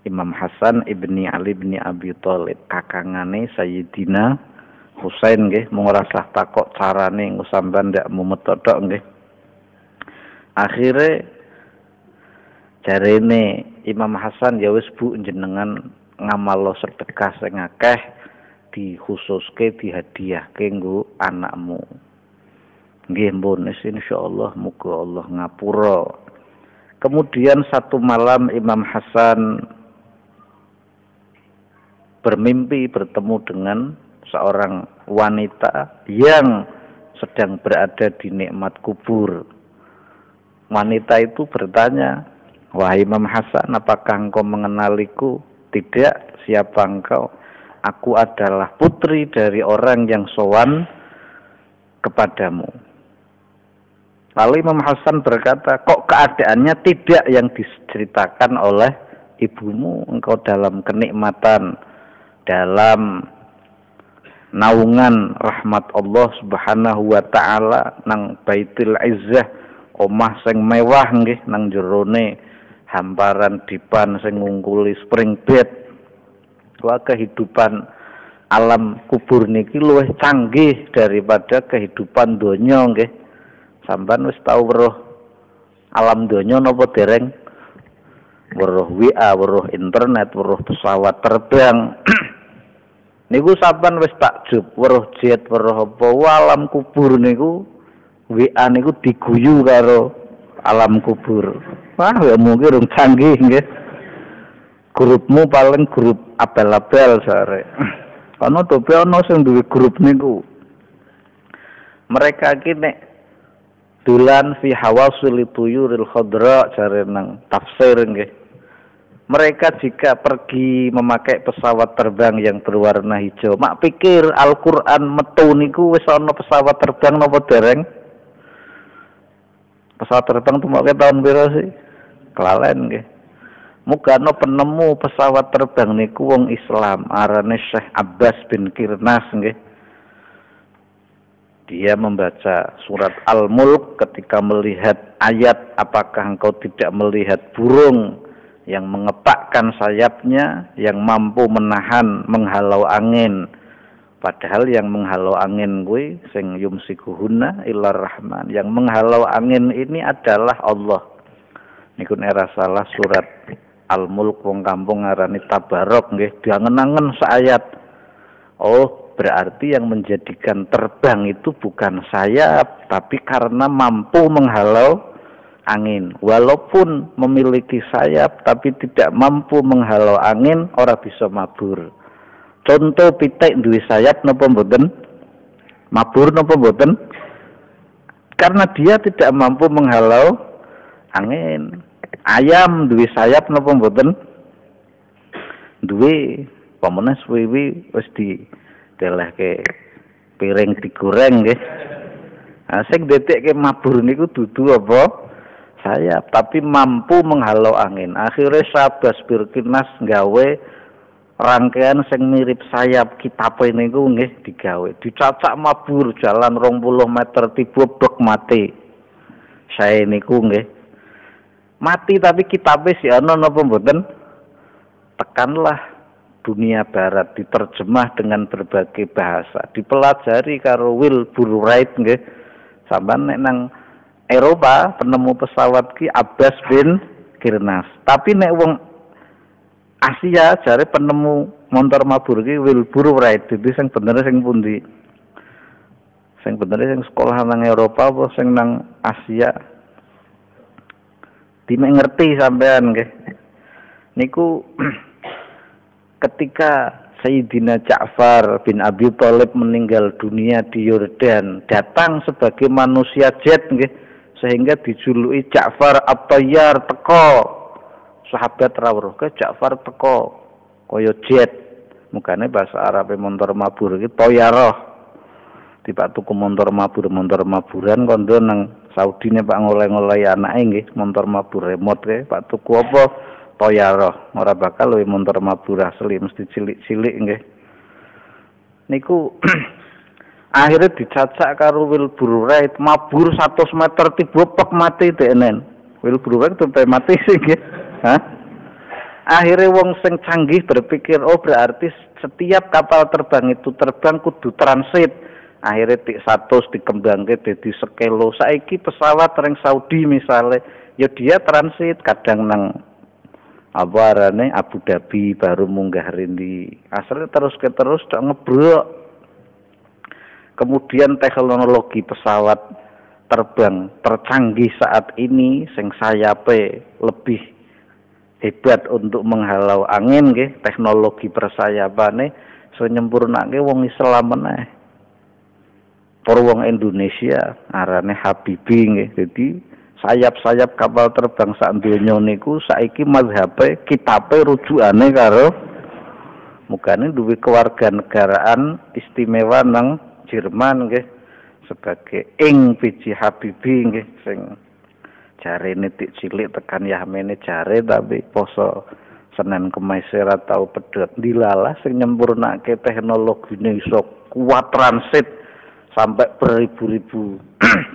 Imam Hasan ibni Ali bin Abi Thalib, kakangane Sayyidina Husain nggih, mung ora sah takok carane engko sampean ndak mumet tok nggih. Akhire jarene Imam Hasan, ya wis Bu, jenengan ngamalo sedekah sing akeh dikhususke dihadiahke nggo anakmu. Nggih mbun, insyaallah muga Allah ngapura. Kemudian satu malam Imam Hasan bermimpi bertemu dengan seorang wanita yang sedang berada di nikmat kubur. Wanita itu bertanya, "Wahai Imam Hasan, apakah engkau mengenaliku?" "Tidak." "Siapa engkau?" "Aku adalah putri dari orang yang sowan kepadamu." Lalu Imam Hasan berkata, "Kok keadaannya tidak yang diceritakan oleh ibumu? Engkau dalam kenikmatan, dalam naungan rahmat Allah Subhanahu wa taala nang Baitul Izzah, omah sing mewah nggih, nang jerone hamparan dipan sing ngungkuli spring bed." Wah, kehidupan alam kubur niki luwih canggih daripada kehidupan donya nggih. Sampeyan wis tau weruh alam donya napa dereng? Weruh WA, weruh internet, weruh pesawat terbang. Niku sampeyan wis takjub, weruh jet, weruh apa? Alam kubur niku WA niku diguyu karo alam kubur. Wah, ya mungkin rung canggih nggih. Grupmu paling grup abal-abal sare. Ana tope ana sing duwe grup niku. Mereka iki nek dolan fi hawasul tuyuril khadra jare nang tafsir nggih. Mereka jika pergi memakai pesawat terbang yang berwarna hijau, mak pikir Al-Qur'an metu niku wis ana pesawat terbang napa dereng? Pesawat terbang tumoke tahun pira sih? Kelalen nggih. Mugano penemu pesawat terbang niku wong Islam, arane Syekh Abbas bin Kirnas nggih. Dia membaca surat Al-Mulk ketika melihat ayat, "Apakah engkau tidak melihat burung yang mengepakkan sayapnya, yang mampu menahan menghalau angin?" Padahal yang menghalau angin kuwi sing yumsikuhunna illar rahman. Yang menghalau angin ini adalah Allah. Niku nek salah surat Al-Mulk wong kampung ngarani Tabarok nggih, diangen-angen saayat. Oh, berarti yang menjadikan terbang itu bukan sayap, tapi karena mampu menghalau angin. Walaupun memiliki sayap, tapi tidak mampu menghalau angin, ora bisa mabur. Contoh pitik duwe sayap napa mboten? Mabur napa mboten? Karena dia tidak mampu menghalau angin. Ayam duwe sayap napa mboten? Duwe. Pamane suwi wis didelehke piring digoreng nggih. Nah, sing detekke mabur niku dudu apa? Sayap, tapi mampu menghalau angin. Akhirnya Syahbaz Birkinas nggawe rangkaian sing mirip sayap kitape niku nggih digawe. Dicacak mabur jalan 20 meter tiba bek mati. Saya niku nggih. Mati tapi kitabe si ana napa mboten? Tekanlah dunia barat diterjemah dengan berbagai bahasa, dipelajari karo Wilbur Wright nggih. Sampeyan nek nang Eropa penemu pesawat ki Abbas bin Kirnas. Tapi nek wong Asia jare penemu montor mabur ki Wilbur Wright. Jadi sing bener sing pundi? Sing bener sing sekolah nang Eropa apa sing nang Asia? Dime ngerti sampean nggih. Niku ketika Sayyidina Ja'far bin Abi Thalib meninggal dunia di Yordan, datang sebagai manusia jet nggih, sehingga dijuluki Ja'far At-Tayyar teko. Sahabat rawuh ke Ja'far teko kaya jet. Mukane bahasa Arabe montor mabur iki Tayyarah. Tiba tuku montor maburan kondo nang Saudi ne Pak ngoleh-ngoleh anake nggih, montor mabur remote ke Pak tuku apa? Toyaro, ora bakal luwih montor mabur asli, mesti cilik-cilik nggih. Niku akhirnya dicacak karo Wilbur Wright, mabur 100 meter tiba pek mati denen. Wilbur Wright sampai mati sih nggih. Hah? Akhirnya wong sing canggih berpikir, oh berarti setiap kapal terbang itu terbang kudu transit. Akhirnya tik 100 dikembangke dadi sekelo. Saiki pesawat ring Saudi misalnya, ya dia transit kadang nang apa arane Abu Dhabi baru munggah rindi. Asale terus tok ngebrok. Kemudian teknologi pesawat terbang tercanggih saat ini sing sayape lebih hebat untuk menghalau angin nggih, teknologi persayapane so nyempurnake wong Islam meneh. Para wong Indonesia arane Habibi nggih. Jadi sayap-sayap kapal terbang sak donya niku saiki mazhabe kitabe rujukane karo mukane duwe kewarganegaraan istimewa nang Jerman nggih sebagai Ing P.J. Habibie nggih sing jarene tik cilik tekan Yamene jare tapi poso Senin Kemis ora tau pedhot dilalah sing nyempurnake teknologine iso kuat transit sampai beribu-ribu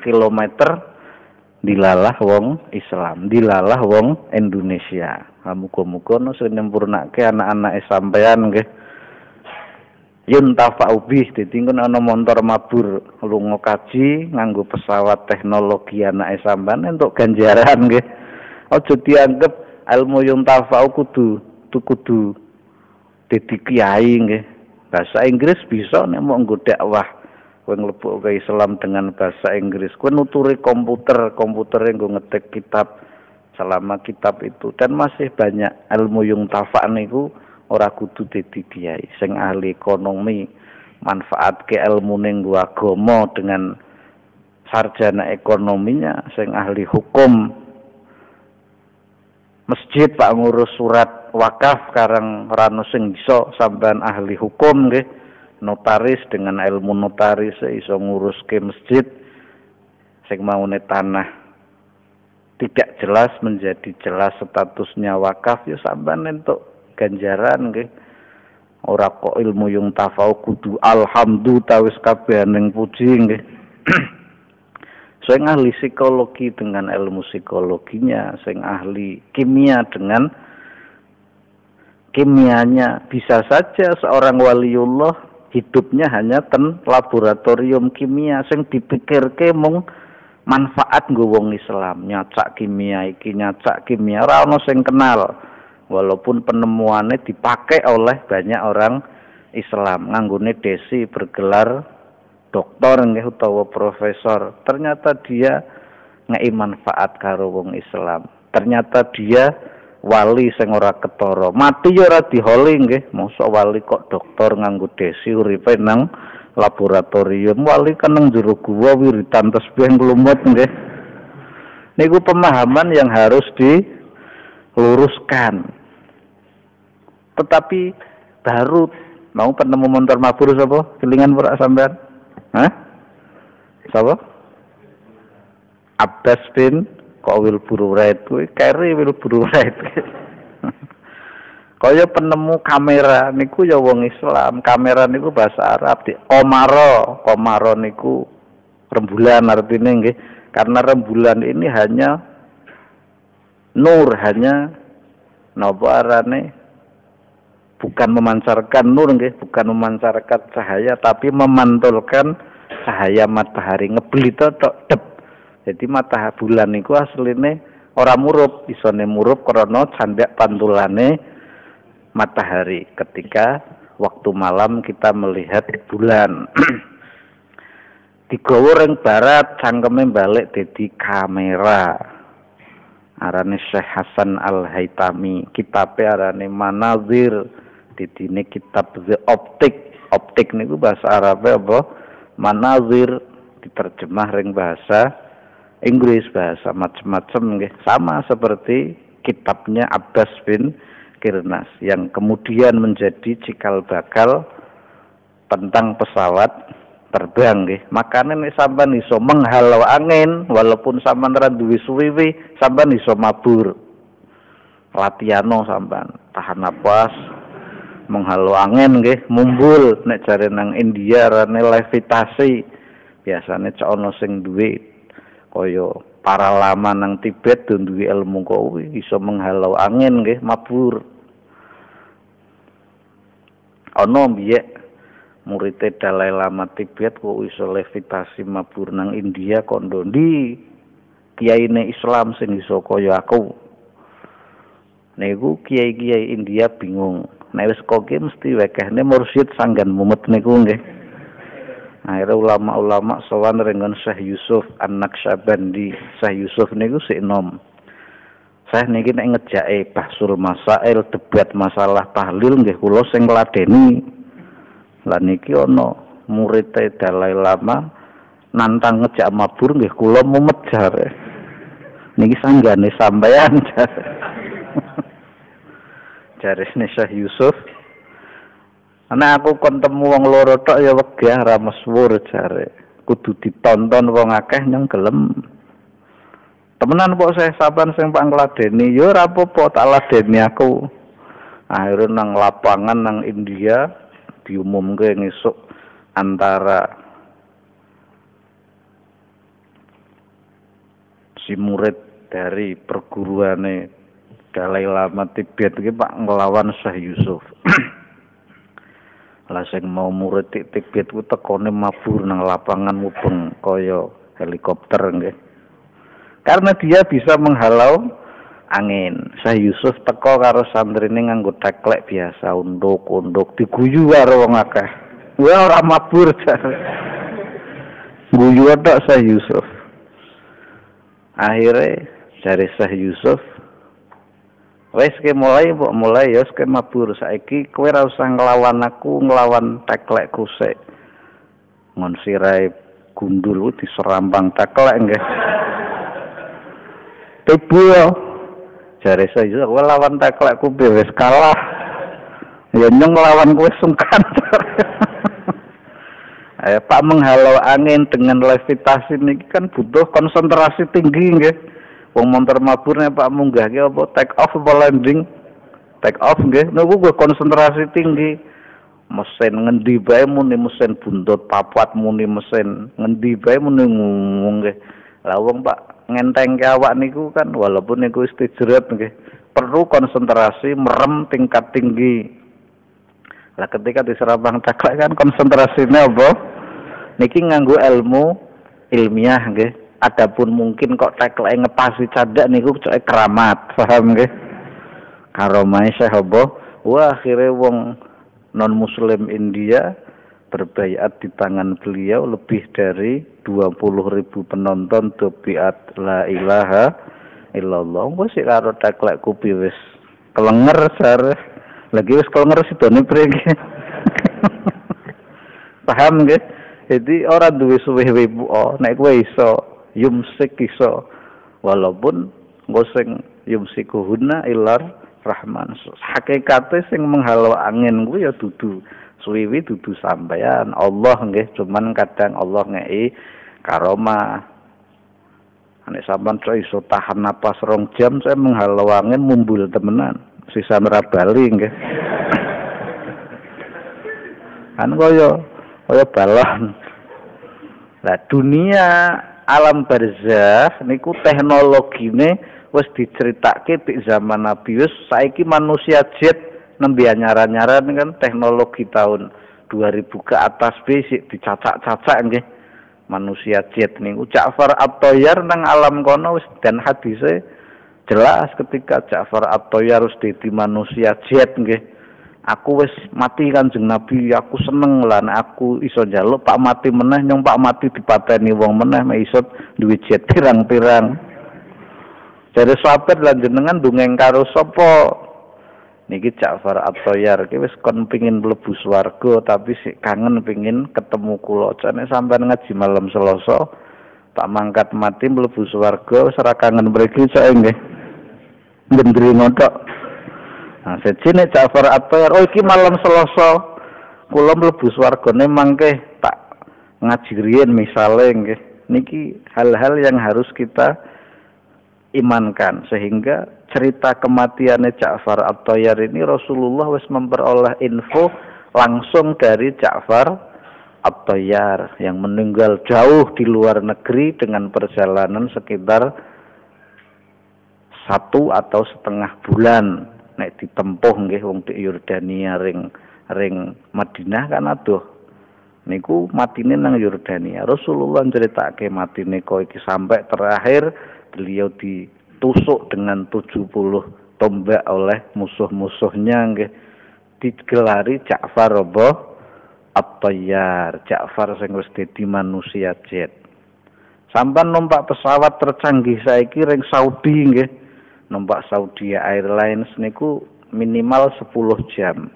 kilometer. Dilalah wong Islam, dilalah wong Indonesia. Muga-muga no sing nyempurnake anak-anake sampean nggih. Yun tafaubi dadi ana montor mabur lunga kaji nganggo pesawat teknologi anake sampean entuk ganjaran nggih. Aja dianggep ilmu yun tafau kudu dadi kiai nggih. Bahasa Inggris bisa nek mau nggo dakwah. Kowe mlebuke Islam dengan bahasa Inggris, kowe nuturi komputer yang nggo ngetik kitab selama kitab itu, dan masih banyak ilmu yung tafa niku ora kudu dadi kiai. Sing ahli ekonomi manfaatke ilmune nggo agama dengan sarjana ekonominya, sing ahli hukum masjid Pak ngurus surat wakaf karang rano sing iso sampean ahli hukum nggih. Notaris dengan ilmu notaris iso ngurus ke masjid sing maune tanah tidak jelas menjadi jelas statusnya wakaf ya sampean entuk ganjaran nggih. Ora kok ilmu yung tafau kudu alhamdulillah wis kabeh ning puji nggih. Sing ahli psikologi dengan ilmu psikologinya, sing ahli kimia dengan kimianya. Bisa saja seorang waliullah hidupnya hanya ten laboratorium kimia sing dipikirke mung manfaat nggo wong Islam, nyacak kimia iki, nyacak kimia ora ono sing kenal. Walaupun penemuannya dipakai oleh banyak orang Islam nganggone desi bergelar doktor nggih utawa profesor. Ternyata dia ngei manfaat karo wong Islam. Ternyata dia wali sing ora ketara. Mati ya ora diholi nggih. Mosok wali kok doktor nganggo desi uripe nang laboratorium. Wali kan nang jero gua wiridan tasbih nglumut nggih. Niku pemahaman yang harus diluruskan. Tetapi baru mau penemu montor mabur sapa? Kelingan ora sampean? Hah? Sapa? Abbas bin Qawil Bururait kuwi keri wil Bururait. Kaya penemu kamera niku ya wong Islam. Kamera niku bahasa Arab di Komaro. Komaro niku rembulan artinya nggih. Karena rembulan ini hanya nur, hanya napa arane bukan memancarkan nur nggih, bukan memancarkan cahaya tapi memantulkan cahaya matahari ngebelit tok dep. Jadi matahari bulan niku asline ora murup, isone murup krana candhak pantulane matahari ketika waktu malam kita melihat bulan. Digawa ring barat cangkeme balik dadi kamera. Arane Syekh Hasan Al-Haitami, kitabe arane Manazir. Didine kitab The Optik. Optik niku bahasa Arab apa? Manazir diterjemah ring bahasa Inggris, bahasa macam-macam nggih. Sama seperti kitabnya Abbas bin Kirnas yang kemudian menjadi cikal bakal tentang pesawat terbang nggih. Makane nek sampean iso menghalau angin walaupun sampean ra duwe suwiwi, sampean iso mabur. Latihano sampean, tahan napas, menghalau angin nggih, mumbul nek jare nang India rene levitasi. Biasane cek ana sing duwe kaya para lama nang Tibet duwe ilmu kuwi iso menghalau angin nggih, mabur. Ana mbiyek murid Dalai Lama Tibet kok iso levitasi mabur nang India kondo ndi kiyaine Islam sing iso kaya aku. Niku kiai-kiai India bingung. Nek wis koke mesti wekehne mursyid sanggan mumet niku nggih. Akhirnya ulama-ulama sowan rengen Syekh Yusuf An-Naqsyabandi. Syekh Yusuf niku sik enom. Saya niki nek ngejake bahsul masail debat masalah tahlil nggih kula sing ngladeni. Lah niki ana murid Dalai Lama nantang ngejak mabur nggih kula mumet jare. Niki sanggane sampean jare. Jaresne Syekh Yusuf. Ana aku kon temu wong loro tok ya wegah ra meswur jare. Kudu ditonton wong akeh nyang gelem. Temenan kok saya sampean sing pak ngladeni ya ora apa-apa tak ladeni aku. Akhirnya nang lapangan nang India diumumke ngesuk antara si murid dari perguruane Dalai Lama Tibet iki Pak nglawan Syekh Yusuf. Lah sing mau murid Tibet ku tekone mabur nang lapangan mubeng kaya helikopter nggih. Karena dia bisa menghalau angin. Syekh Yusuf teko karo santrine nganggo teklek biasa, unduk-unduk diguyu karo wong akeh. Wah ora mabur jare. Guyu tok Syekh Yusuf. Akhire jare Syekh Yusuf, wes ke mulai ya ke mabur saiki kowe ora usah nglawan aku, nglawan teklekku sik. Ngon sirahe gundul diserampang teklek nggih. Tibu jare saya kowe lawan teklekku wis kalah. Ya nyeng lawan kowe sungkan. Pak menghalau angin dengan levitasi niki kan butuh konsentrasi tinggi nggih. Wong montor maburne Pak munggah ki apa take off apa landing? Take off nggih. Niku gue konsentrasi tinggi. Mesin ngendi bae muni mesin buntut papat muni mesin ngendi bae muni ngomong nggih. Lah wong Pak ngentengke awak niku kan walaupun niku istijrat nggih perlu konsentrasi merem tingkat tinggi. Lah ketika diserabang taklek kan konsentrasinya apa? Niki nganggo ilmu ilmiah nggih. Adapun mungkin kok taklek ngepasi cadak niku cek keramat, paham nggih? Karomane Syekh apa? Wah akhire wong non-muslim India berbaiat di tangan beliau, lebih dari 20.000 penonton dobiat la ilaha illallah. Engko sik karo teklek kupi wis kelenger sare. Lagi wis kelenger sidone priki. Paham nggih? Jadi ora duwe suwe-suwe nek kowe iso yumsik iso walaupun engko sing yumsikuhunna ilar rahman. Hakikate sing menghalau angin kuwi ya dudu suwiwi dudu sampeyan Allah nggih, cuman kadang Allah ngei karomah. Nek sampean iso tahan napas 2 jam saya menghalau angin mumbul temenan, sisa merabali nggih. Kan kaya balon. Lah dunia alam barzah niku teknologine wis diceritake di zaman Nabi, wis saiki manusia jet nembe anyar-anyaran kan teknologi tahun 2000 ke atas basic dicacak-cacak nggih manusia jet niku. Ja'far At-Thayyar nang alam kono wis dan hadise jelas ketika Ja'far At-Thayyar wis dadi manusia jet nggih. Aku wis mati Kanjeng Nabi, aku seneng lah nek aku iso njaluk Pak mati meneh, nyong Pak mati dipateni wong meneh mek iso duwe jet pirang-pirang. Jare sahabat lan jenengan dongeng karo sapa? Niki Ja'far At-Thayyar ki wis kon pengin mlebu swarga tapi sik kangen pengin ketemu kula. Jane sampean ngaji malam Selasa tak mangkat mati mlebu swarga wis ora kangen mriki cak nggih. Ndendri ngotok. Nah, sejene Ja'far At-Thayyar, oh iki malam Selasa kula mlebu swargane mangke tak ngaji riyen misale nggih. Niki hal-hal yang harus kita imankan sehingga cerita kematiannya Ja'far At-Thayyar ini Rasulullah wis memperoleh info langsung dari Ja'far At-Thayyar yang meninggal jauh di luar negeri dengan perjalanan sekitar 1 atau setengah bulan nek ditempuh nggih wong di Yordania ring Madinah kan aduh niku matine nang Yordania. Rasulullah ceritake matine kok iki sampai terakhir beliau ditusuk dengan 70 tombak oleh musuh-musuhnya nggih. Digelari Ja'far At-Thayyar, Ja'far sing wis dadi manusia jet. Sampan numpak pesawat tercanggih saiki ring Saudi nggih. Numpak Saudi Airlines niku minimal 10 jam.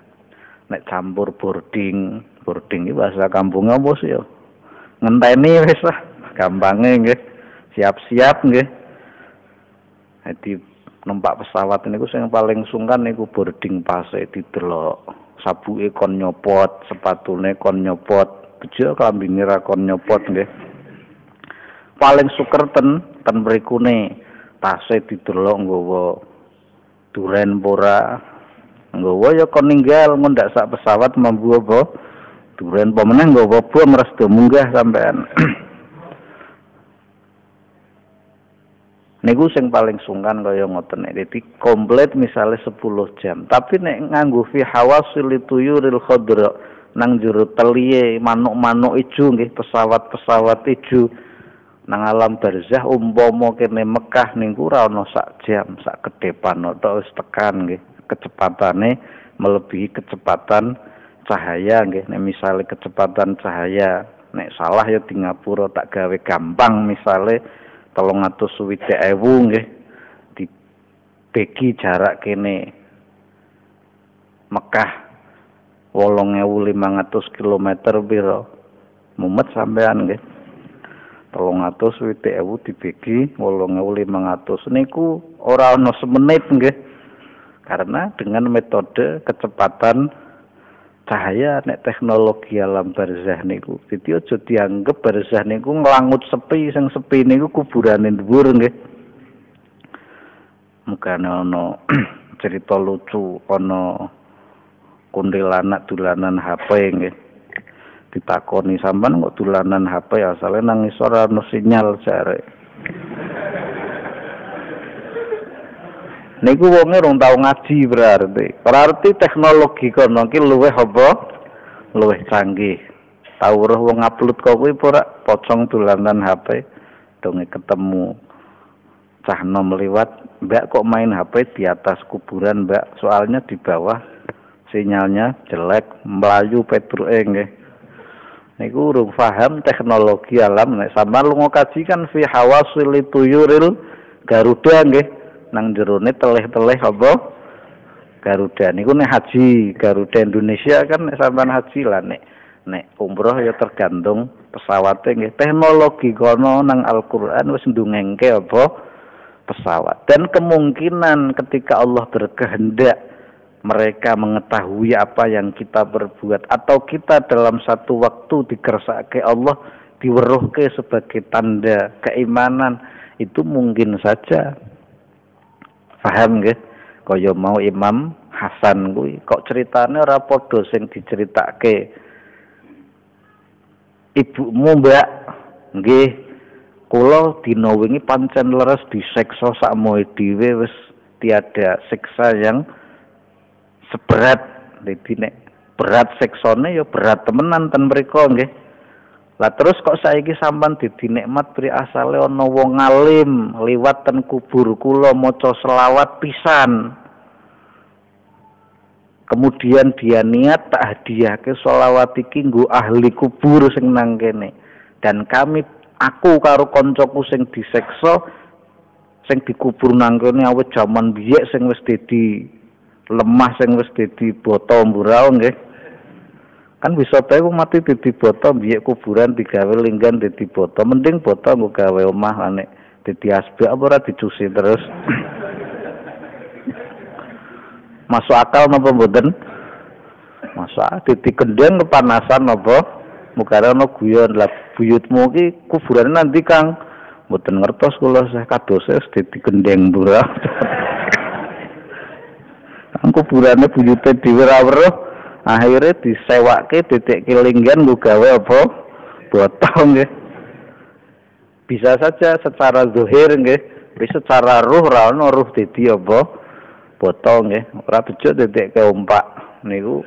Nek campur boarding iki bahasa kampung apa sih ya? Ngenteni wis lah, gampange nggih. Siap-siap nggih. Jadi numpak pesawat niku sing paling sungkan niku boarding pass-e didelok. Sabuke kon nyopot, sepatune kon nyopot, bejo klambine ra kon nyopot nggih. Paling suker ten mrikune. Tase didelok nggawa duren pora. Nggawa ya kon ninggal ngundak sak pesawat mambu apa? Duren apa meneh nggawa bom resto munggah sampean. Niku sing paling sungkan kaya ngoten nek dadi komplit misale 10 jam. Tapi nek nganggo fi hawasil tuyuril khadra nang jero teliye manuk-manuk ijo nggih, pesawat-pesawat ijo nang alam barzah umpama kene Mekah niku ora ana sak jam, sak kedepan tok wis tekan nggih. Kecepatane melebihi kecepatan cahaya nggih. Nek misale kecepatan cahaya nek salah ya di ngapura tak gawe gampang misale 360.000 nggih dibagi jarak kene Mekah 8.500 km pira mumet sampean nggih 360.000 dibagi 8.500 niku ora ana semenit nggih karena dengan metode kecepatan cahaya nek teknologi alam barzah niku dadi aja dianggep barzah niku nglangut sepi sing sepi niku kuburane dhuwur nggih mukane ana cerita lucu ana kuntilanak dolanan HP nggih ditakoni sampean kok dolanan HP asale nang isor ana sinyal jare niku wonge rong tau ngaji berarti teknologi kono ki luwih apa luwih canggih tau weruh wong upload kok kuwi ora pocong dolanan HP donge ketemu cah nom liwat mbak kok main HP di atas kuburan mbak soalnya di bawah sinyalnya jelek, melayu petruke nggih. Niku urung paham teknologi alam. Nek sampean lunga kaji kan fi hawasil tuyuril Garuda nggih. Nang jerone teleh-teleh apa? Garuda. Niku nek haji Garuda Indonesia kan nek sampean haji lah nek umroh ya tergantung pesawate nggih. Teknologi kono nang Al-Qur'an wis ndungengke apa? Pesawat. Dan kemungkinan ketika Allah berkehendak mereka mengetahui apa yang kita perbuat atau kita dalam satu waktu dikersake Allah diweruhke sebagai tanda keimanan, itu mungkin saja. Paham nggih? Kaya mau Imam Hasan kuwi kok ceritane ora padha sing diceritake ibumu, Mbak. Nggih, kula dina wingi pancen leres disiksa sakmoe dhewe, wis tiada siksa yang seberat. Dadi nek berat siksane ya berat temenan ten mriku nggih. Lah terus kok saiki sampean dadi nikmat pri asale ana wong alim liwat ten kubur kula maca selawat pisan. Kemudian dia niat tak hadiahke selawat iki nggo ahli kubur sing nang kene. Dan aku karo koncoku sing disiksa sing dikubur nang kene awet jaman biyen sing wis dadi lemah sing wis dadi boto mburao nggih. Kan bisa bae wong mati dadi boto biyen kuburan digawe linggan dadi boto, mending boto nggo gawe omah nek dadi asbak apa ora dicuci terus. Masuk akal napa mboten? Masuk dadi kendeng kepanasan napa? Mukane ana guyon lah buyutmu iki kuburane nanti Kang. Mboten ngertos kula saya kadose dadi kendeng mburao. Kuburane buyute dhewe ra weruh, akhire disewake ditekke linggan nggo gawe apa? Botong nggih. Bisa saja secara zahir nggih, tapi secara ruh ra ono ruh dadi apa? Botong nggih. Ora bejo ditekke ompak. Niku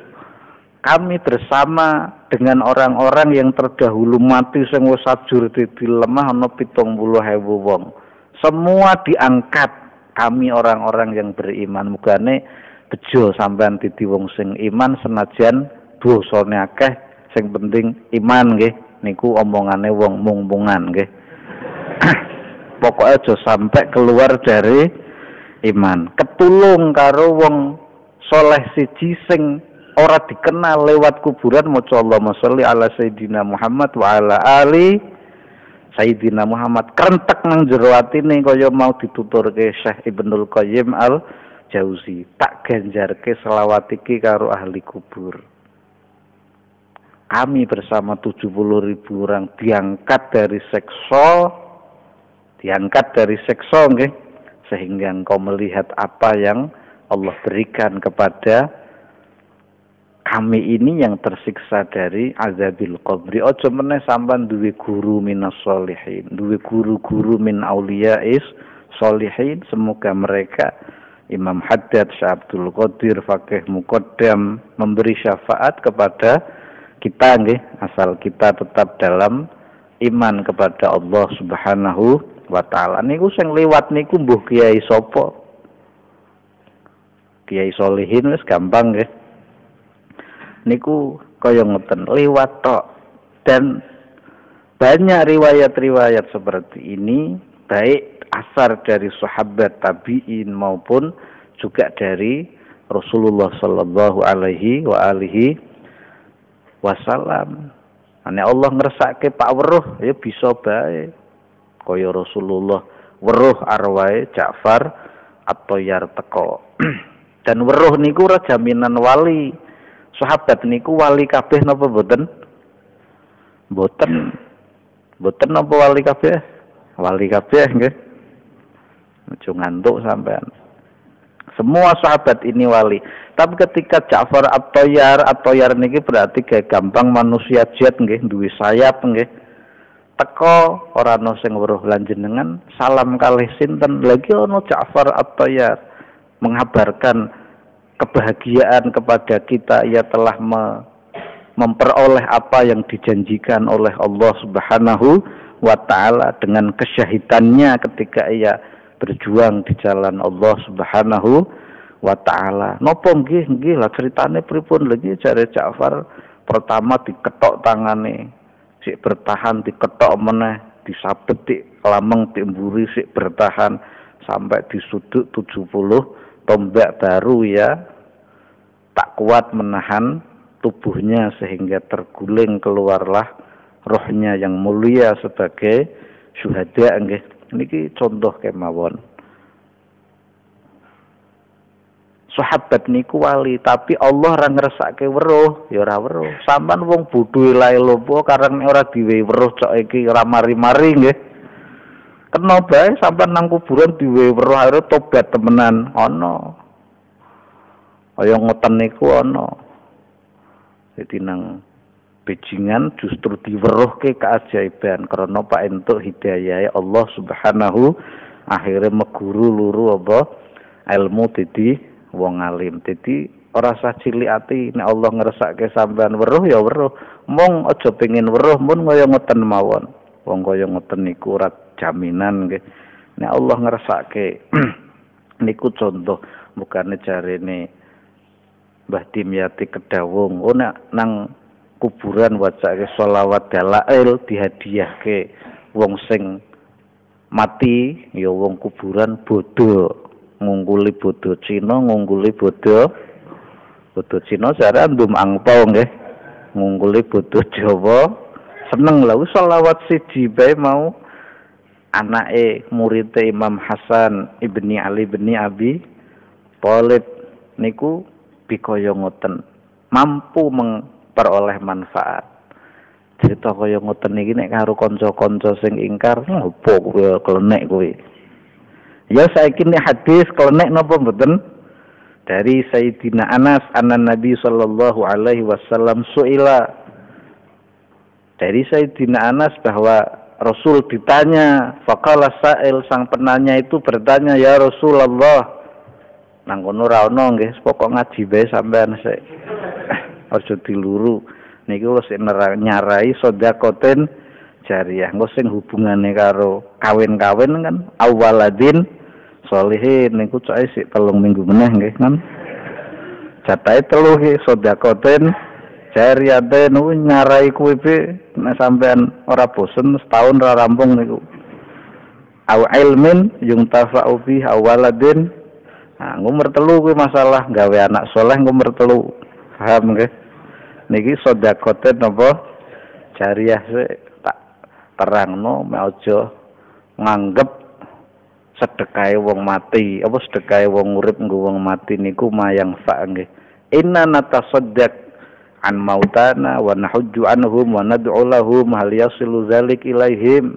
kami bersama dengan orang-orang yang terdahulu mati sing wis sajur dadi lemah ana 70.000 wong. Semua diangkat kami orang-orang yang beriman. Mugane bejo sampean dadi wong sing iman senajan dosane akeh, sing penting iman nggih. Niku omongane wong mung-mungan nggih. Pokoke aja sampai keluar dari iman. Ketulung karo wong soleh siji sing ora dikenal lewat kuburan maca Allahumma sholli ala sayidina Muhammad wa ala ali Sayyidina Muhammad. Krentek nang jero atine kaya mau dituturke Syekh Ibnul Qayyim Al-Jauzi, tak ganjarke selawat iki karo ahli kubur. Kami bersama 70.000 orang diangkat dari seksa nggih, sehingga engkau melihat apa yang Allah berikan kepada kami ini yang tersiksa dari azabil qabri. Aja meneh sampean duwe guru minas sholihin, duwe guru-guru min auliyais sholihin, semoga mereka Imam Haddad, Syekh Abdul Qadir, Faqih Muqaddam memberi syafaat kepada kita nggih, asal kita tetap dalam iman kepada Allah Subhanahu wa taala. Niku sing liwat niku mbuh kiai sapa? Kiai sholihin wis gampang nggih. Niku kaya ngoten liwat tok. Dan banyak riwayat-riwayat seperti ini baik asar dari sahabat tabi'in maupun juga dari Rasulullah sallallahu alaihi wa alihi wasallam. Ane Allah ngersake Pak weruh ya bisa bae kaya Rasulullah weruh arwahe Ja'far At-Thayyar teko. Dan weruh niku ora jaminan wali. Sahabat niku wali kabeh napa mboten? Mboten napa wali kabeh? Wali kabeh nggih. Aja ngantuk sampean. Semua sahabat ini wali. Tapi ketika Ja'far At-Thayyar niki berarti kayak gampang manusia jet nggih, duwe sayap nggih. Teko ora ana sing weruh lan jenengan salam kalih sinten lagi ana Ja'far At-Thayyar mengabarkan kebahagiaan kepada kita, ia telah memperoleh apa yang dijanjikan oleh Allah Subhanahu wa taala dengan kesyahidannya ketika ia berjuang di jalan Allah Subhanahu wa ta'ala. Napa nggih lah ceritane pripun lagi jare Ja'far pertama diketok tangane sik bertahan diketok meneh disabet di lameng timburi sik bertahan sampai di sudut 70 tombak baru ya tak kuat menahan tubuhnya sehingga terguling keluarlah rohnya yang mulia sebagai syuhada nggih niki contoh kemawon. Sahabat niku wali tapi Allah ora ngresake weruh ya ora weruh. Sampeyan wong bodho lae lopo kareng ora diwehi weruh cok iki ora mari-mari nggih. Kena bae sampeyan nang kuburan diwehi weruh akhire tobat temenan ana. Kaya ngoten niku ana. Dadi nang bejingan justru diweruhke keajaiban karena Pak entuk hidayah Allah Subhanahu akhirnya meguru luru apa ilmu dadi wong alim. Dadi ora usah cilik ati nek Allah ngresake sampean weruh ya weruh. Mung aja pengin weruh mun kaya ngoten mawon. Wong kaya ngoten niku ora jaminan nggih. Nek Allah ngresake niku contoh bukane jarene Mbah Dimyati Kedawung. Oh nek nang kuburan wacake sholawat dalail dihadiahke wong sing mati ya wong kuburan bodho. Ngungguli bodo Cina, ngungguli bodo Cina jare ndum angpau nggih. Ngungguli bodo Jawa seneng lha selawat siji bae mau anake murid Imam Hasan Ibni Ali bin Abi Thalib niku bikaya ngoten mampu memperoleh manfaat. Cerita kaya ngoten iki nek karo kanca-kanca sing ingkar opo kowe klenek kowe. Ya saiki nek hadis klenek napa mboten? Dari Sayyidina Anas anan Nabi sallallahu alaihi wasallam suila. Dari Sayyidina Anas bahwa Rasul ditanya, faqala sa'il sang penanya itu bertanya, "Ya Rasulullah." Nang kono ra ono nggih, pokok ngaji bae sampean sik. Aja diluru. Niku wis nyarai sedekaten jariyah. Engko sing hubungane karo kawin-kawin kan awaladin solihin niku coke sik 3 minggu meneh nggih kan. Jatahe 3 iki sedekaten jariyah niku nyarai kuwi nek sampean ora bosen setahun ora rampung niku. Au ilmin yungtafa'u bi awaladin. Nah, nomor 3 kuwi masalah gawe anak soleh nomor 3. Paham nggih? Niki sedekaten napa jariyah sik tak terangno aja nganggep sedekahe wong mati apa sedekahe wong urip nggo wong mati niku mayang fa nggih. Inna natasaddaq an mautana wa nahujju anhum wa nad'u lahum hal yasilu dzalik ilaihim.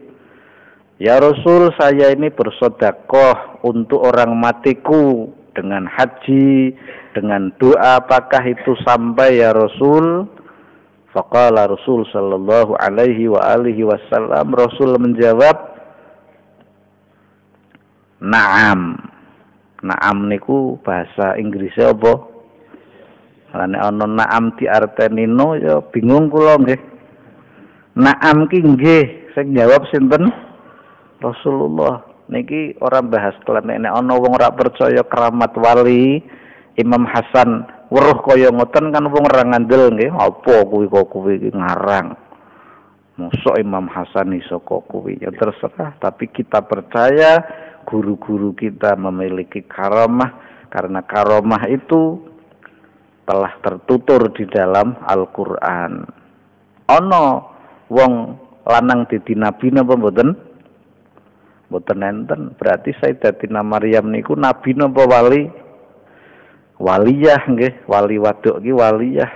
Ya Rasul, saya ini bersedekah untuk orang matiku dengan haji, dengan doa, apakah itu sampai ya Rasul? Faqala Rasul sallallahu alaihi wa alihi wasallam, Rasul menjawab, na'am. Na'am niku bahasa Inggrisnya apa? Lane ana na'am diarteni no ya bingung kula nggih. Na'am ki nggih, sing jawab sinten? Rasulullah. Niki orang bahas klenek nek ana wong ora percaya keramat wali Imam Hasan weruh kaya ngoten kan wong ora ngandel nggih. Apa kuwi kok kuwi ngarang. Mosok Imam Hasan iso kok kuwi ya terserah, tapi kita percaya guru-guru kita memiliki karamah karena karamah itu telah tertutur di dalam Al-Qur'an. Ana wong lanang dadi nabi napa mboten? Mboten enten. Berarti Sayyidatina Maryam niku nabi napa wali? Waliyah nggih, wali waduk iki waliyah.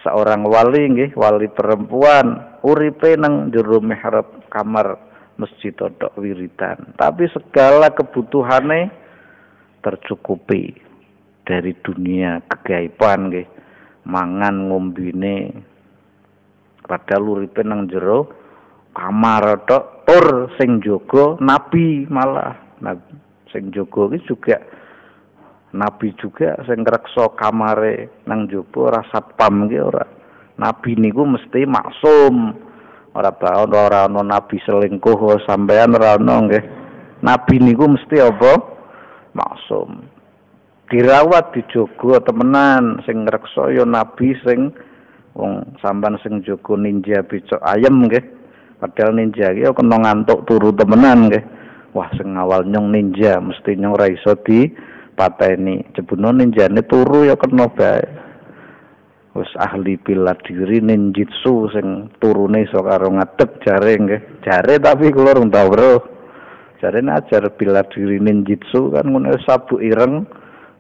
Seorang wali nggih, wali perempuan, uripe nang jero mihrab kamar masjid tok wiridan. Tapi segala kebutuhane tercukupi dari dunia kegaiban nggih. Mangan ngombine padahal uripe nang jero kamar tok tur sing jaga nabi malah. Nah, sing jaga iki juga nabi juga sing ngreksa kamare nang njaba ora satpam iki ora. Nabi niku mesti maksum. Ora ana nabi selingkuh sampean ora ana nggih. Nabi niku mesti apa? Maksum. dirawat dijogo temenan sing ngreksa ya nabi sing wong sampean sing jogo ninja becok ayem nggih padahal ninja iki kena ngantuk turu temenan nggih wah sing awal nyong ninja mesti nyong ora iso dipateni jebuna ninjane turu ya kena bae wis ahli bela diri ninjutsu sing turune iso karo ngadeg jare nggih jare tapi kula rung tau bro jare ajar bela diri ninjutsu kan ngono sabuk ireng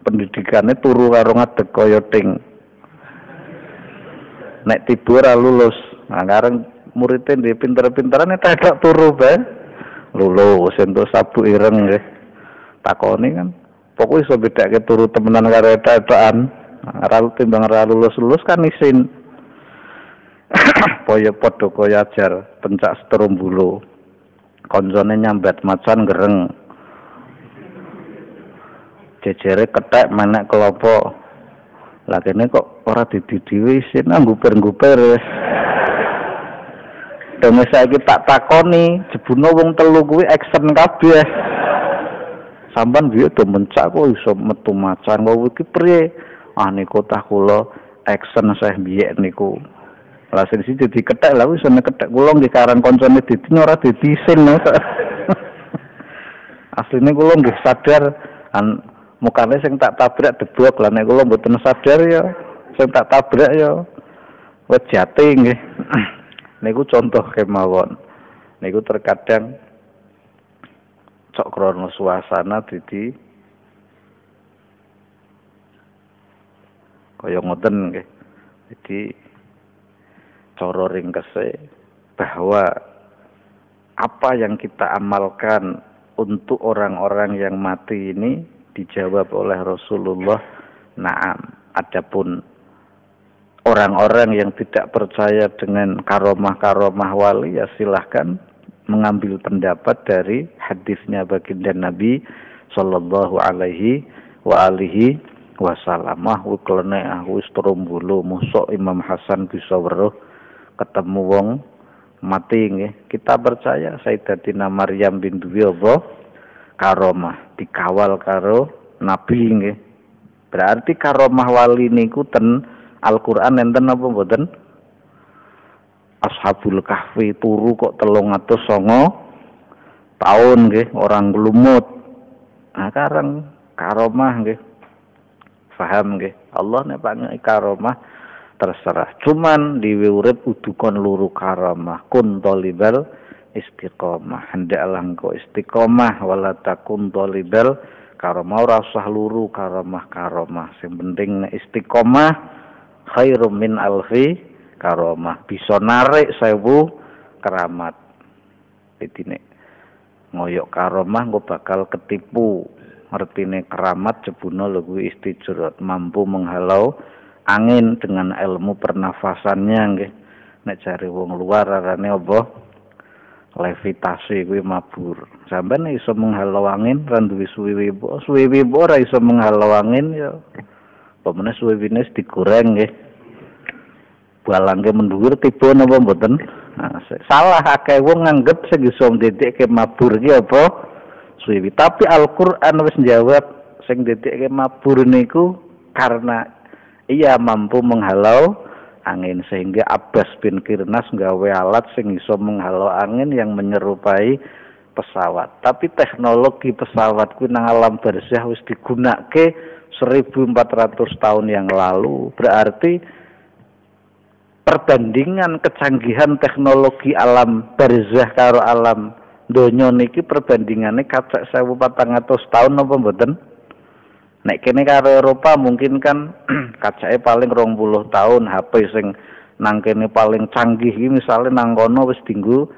pendidikannya turu karo ngadeg kaya ting nek tiba ora lulus nah kareng muridnya ndek pinter-pinterane tak turu bae lulus entuk sabuk ireng nggih takoni kan pokoke iso bedake turu temenan karo etak-etakan ora timbang ora lulus kan isin poyo padha kaya ajar pencak Strombolo koncone nyambat macan gereng jejere kethek menek kelopo lah kene kok ora dididiwi isin ngguper-ngguper dene saiki tak takoni jebuna wong telu kuwi action kabeh sampean piye to mencak kok iso metu macan kok iki priye niku tah kula action saya biyen niku lah sing siji dikethek lha wis nek kethek kula nggih karan koncone didi ora didisin asline kula nggih sadar mukane sing tak tabrak deblok lah nek kula mboten sadar ya sing tak tabrak ya wis jati nggih niku contoh kemawon niku terkadang cok krono suasana dadi kaya ngoten nggih. Jadi cara ringkese bahwa apa yang kita amalkan untuk orang-orang yang mati ini dijawab oleh Rasulullah na'am. Adapun orang-orang yang tidak percaya dengan karomah-karomah wali ya silahkan mengambil pendapat dari hadisnya baginda Nabi sallallahu alaihi wa alihi wasalamah wiklene wis Strombolo mosok Imam Hasan bisa weruh ketemu wong mati nggih kita percaya Sayyidatina Maryam bintu apa karomah dikawal karo nabi nggih berarti karomah wali niku ten Al-Qur'an enten apa mboten Ashabul Kahfi turu kok 309 tahun nggih orang glumut nah karang karomah nggih paham nggih Allah nek panggih karomah terserah cuman diurip kudu kon luru karomah kun talibal istiqomah hendaklah engko istiqomah wala takun talibal karomah ora usah luru karomah sing penting nek istiqomah khairum min alfi karomah bisa narik 1000 keramat dadi nek ngoyok karomah engko bakal ketipu artine keramat jebuna lho kuwi istijrat mampu menghalau angin dengan ilmu pernafasannya nggih nek jare wong luar arane apa levitasi kuwi mabur sampeyan iso menghalau angin ra duwe suwiwi ora iso menghalau angin ya pemene suwiwine digoreng nggih balangke mendhuwur tiba napa mboten nah, salah akeh wong nganggep sing iso ndadekake mabur iki apa suwi tapi Al-Qur'an wis njawab sing ndadekake mabur niku karena ia mampu menghalau angin sehingga Abbas bin Kirnas nggawe alat sing iso menghalau angin yang menyerupai pesawat tapi teknologi pesawat kuwi nang alam barzah wis digunakake 1400 tahun yang lalu berarti perbandingan kecanggihan teknologi alam barzah karo alam donya niki perbandingannya kacak 1400 tahun apa mboten? Nek kene karo Eropa mungkin kan kacake paling 20 tahun HP sing nang kene paling canggih iki misale nang kono wis dinggo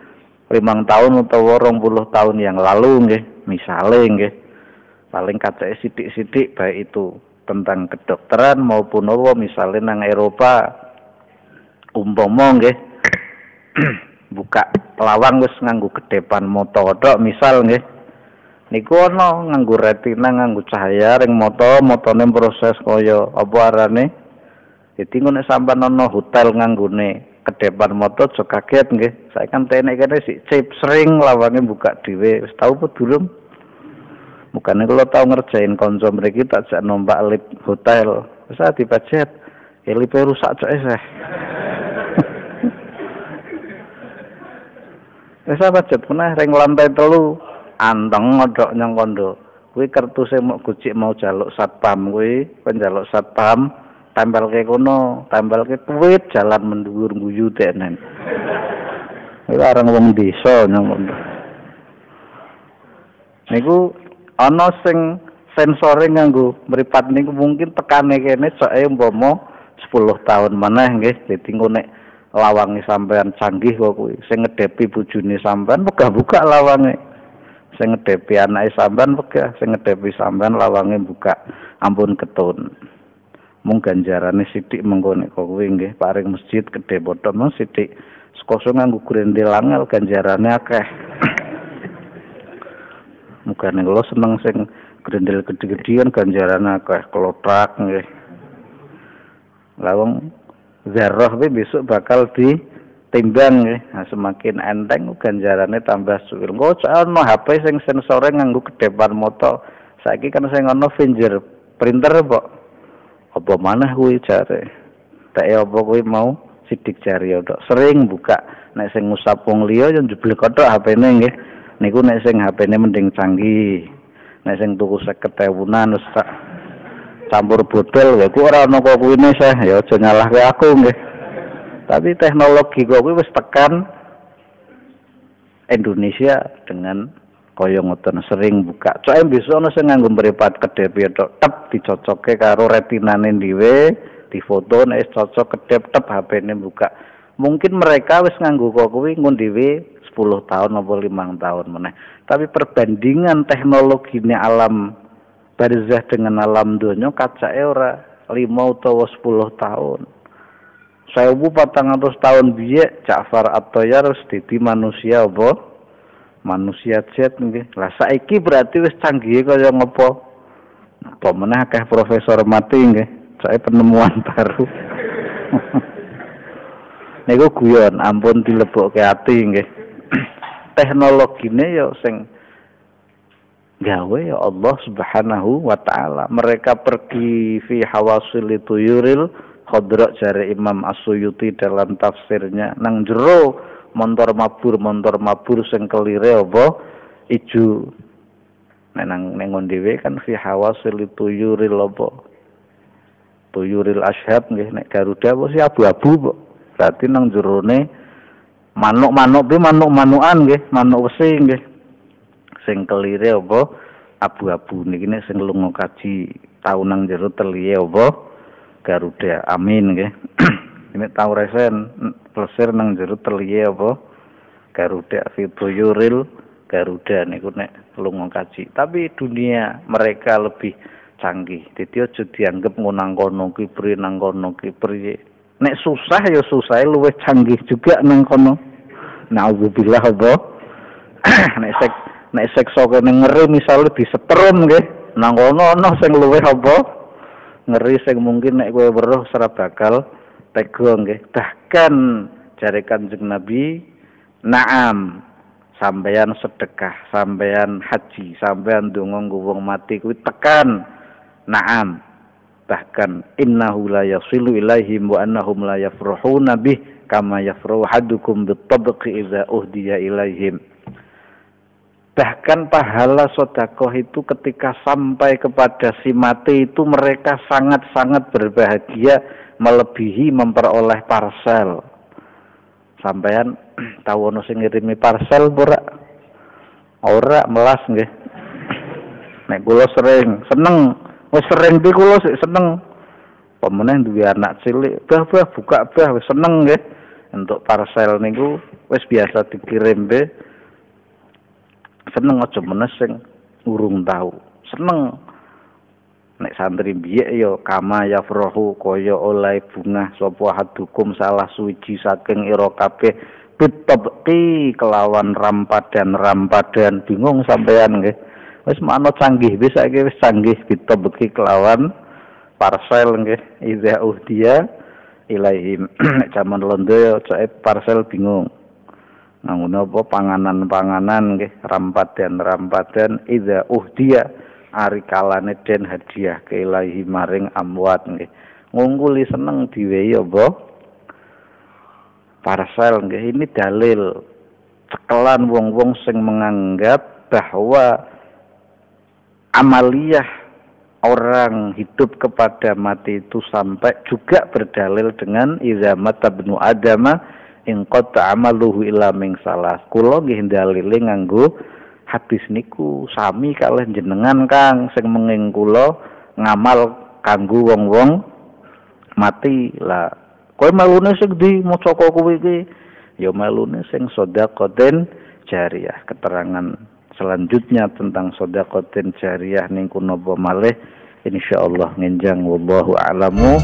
5 tahun utawa 20 tahun yang lalu nggih misale nggih paling kacake sithik-sithik baik itu tentang kedokteran maupun apa misale nang Eropa umpama nggih buka lawang wis nganggo kedepan moto tok misal nggih niku ana nganggo retina nganggo cahaya ring motone proses kaya apa arane dadi nek sampean ana hotel nganggone kedepan moto aja kaget nggih saiki kan tenek kene sik chip sering lawange buka dhewe wis tau apa durung Mukane kula tau ngerjain kanca mriki tak jak numpak lift hotel. Wis dipajet. Lift rusak cok eseh. Wis pajet meneh ring lantai 3 anteng ngodhok nyang kondo. Kuwi kertuse mok gojek mau jaluk satpam kuwi, penjaluk satpam tempelke kono, tempelke tuwit jalan menduwur guyu tenen. Kuwi areng wong desa nyang kono. Niku ana sing sensore nganggo mripat niku mungkin tekane kene coke umpama 10 tahun maneh nggih. Dadi engko nek lawange sampean canggih kok kuwi sing ngedepi bojone sampean wegah buka lawange. Sing ngedepi anake sampean wegah, sing ngedepi sampean lawange buka. Ampun ketun. Mung ganjarane sithik mengko nek kuwi nggih paring masjid gedhe bodho mung sithik. Sekoso nganggo grendel angel ganjarane akeh. Mugane kula seneng sing grendel gedhe-gedhe kan ganjarane akeh klothak nggih. Lah wong zarah kuwi besok bakal ditimbang nggih. Nah, semakin enteng ganjarane tambah suwil. Engko ana HP sing sensore nganggo kedepan moto. Saiki kan sing ana fingerprinter kok. Apa maneh kuwi jare. Tak apa kuwi mau sidik jari tok. Sering buka nek sing ngusap wong liya yo njeblek tok HP-ne nggih. Niku nek sing HP-ne mending canggih. Nek sing tuku 50.000-an wis tak campur bodol ya ku ora ana kok kuwine seh ya aja nyalahke aku nggih. Tapi teknologi kok kuwi wis tekan Indonesia dengan kaya ngoten sering buka. Coke besok ana sing nganggo mripat kedep tok tep dicocokke karo retinane dhewe, difoto nek cocok kedep tep HP-ne buka. Mungkin mereka wis nganggo kok kuwi nggon dhewe 10 tahun atau 5 tahun meneh. Tapi perbandingan teknologine alam barzah dengan alam donya kacake ora 5 utawa 10 tahun. 1400 tahun biye Ja'far At-Thayyar wis dadi manusia apa? Manusia jet nggih. Lah saiki berarti wis canggih kaya ngopo? Apa meneh akeh profesor mati nggih. Soale penemuan baru. Niku guyon, ampun dilebokke ati nggih. Teknologine ya sing gawe ya Allah Subhanahu wa taala. Mereka pergi fi hawasil tuyuril khadra jare Imam As-Suyuti dalam tafsirnya nang jero montor mabur sing kelire apa ijo. Nek nang dhewe kan fi hawasil tuyuril apa tuyuril asyhab nggih nek Garuda apa sih abu-abu kok. Berarti nang jerone manuk-manuk kuwi manuk-manukan nggih, manuk wesi nggih. Sing kelire apa abu-abu niki nek sing lunga kaji tau nang jero teliye apa Garuda. Amin nggih. Ini tau resen plesir nang jero teliye apa Garuda fituyuril Garuda niku nek lunga kaji. Tapi dunia mereka lebih canggih. Dadi aja dianggep ngonang kono ki pri nang kono ki pri. Nek susah ya susah luwih canggih juga nang kono. Nauzubillah apa? nek seksa kene ngeri misale disetrum nggih. Nang kono ana sing luwih apa? Ngeri sing mungkin nek kowe weruh ora bakal tega nggih. Bahkan jare Kanjeng Nabi, "Na'am, sampeyan sedekah, sampeyan haji, sampeyan ndonga nggo wong mati kuwi tekan. Na'am. Bahkan innahu la yasilu ilaihim wa annahum la yafrahuna bih kama yafrahu hadukum bitabqi idza uhdiya ilaihim." Bahkan pahala sedekah itu ketika sampai kepada si mati itu mereka sangat-sangat berbahagia melebihi memperoleh parsel. Sampean tahu ono sing ngirimi parsel ora? Ora melas nggih. Nek kula sering seneng, wis sering iki kula sik seneng. Pemenang duwe anak cilik, bah buka bah wis seneng nggih. Untuk parsel niku wis biasa dikirim be. Seneng aja meneh sing urung tahu. Seneng. Nek santri biye ya kama yafrahu kaya oleh bunga sapa hadukum salah suci saking ira kabeh bitabqi kelawan rampadan bingung sampean nggih. Wis makna canggih wis saiki wis canggih bitabqi kelawan parsel nggih idza uhdiya ilaihim. Nek jaman londo ya cek parsel bingung. nganggo napa panganan-panganan nggih, rampadan-rampadan idza uhdiya ari kalane den hadiah ke ilahi maring amwat nggih. Ngungkuli seneng diwehi apa parcel nggih. Ini dalil cekelan wong-wong sing menganggap bahwa amaliyah orang hidup kepada mati itu sampai juga berdalil dengan idza mata ibnu adama in qata amaluhu illa min salah. Kula nggih dalile nganggo hadis niku sami kalih jenengan Kang sing menging kula ngamal kanggo wong-wong mati. Lah kowe melune sing di maca kowe iki ya melune sing sedekahten jariyah. Keterangan selanjutnya tentang sedekahten jariyah ning kuno apa malih insyaallah ngenjang wallahu a'lamu.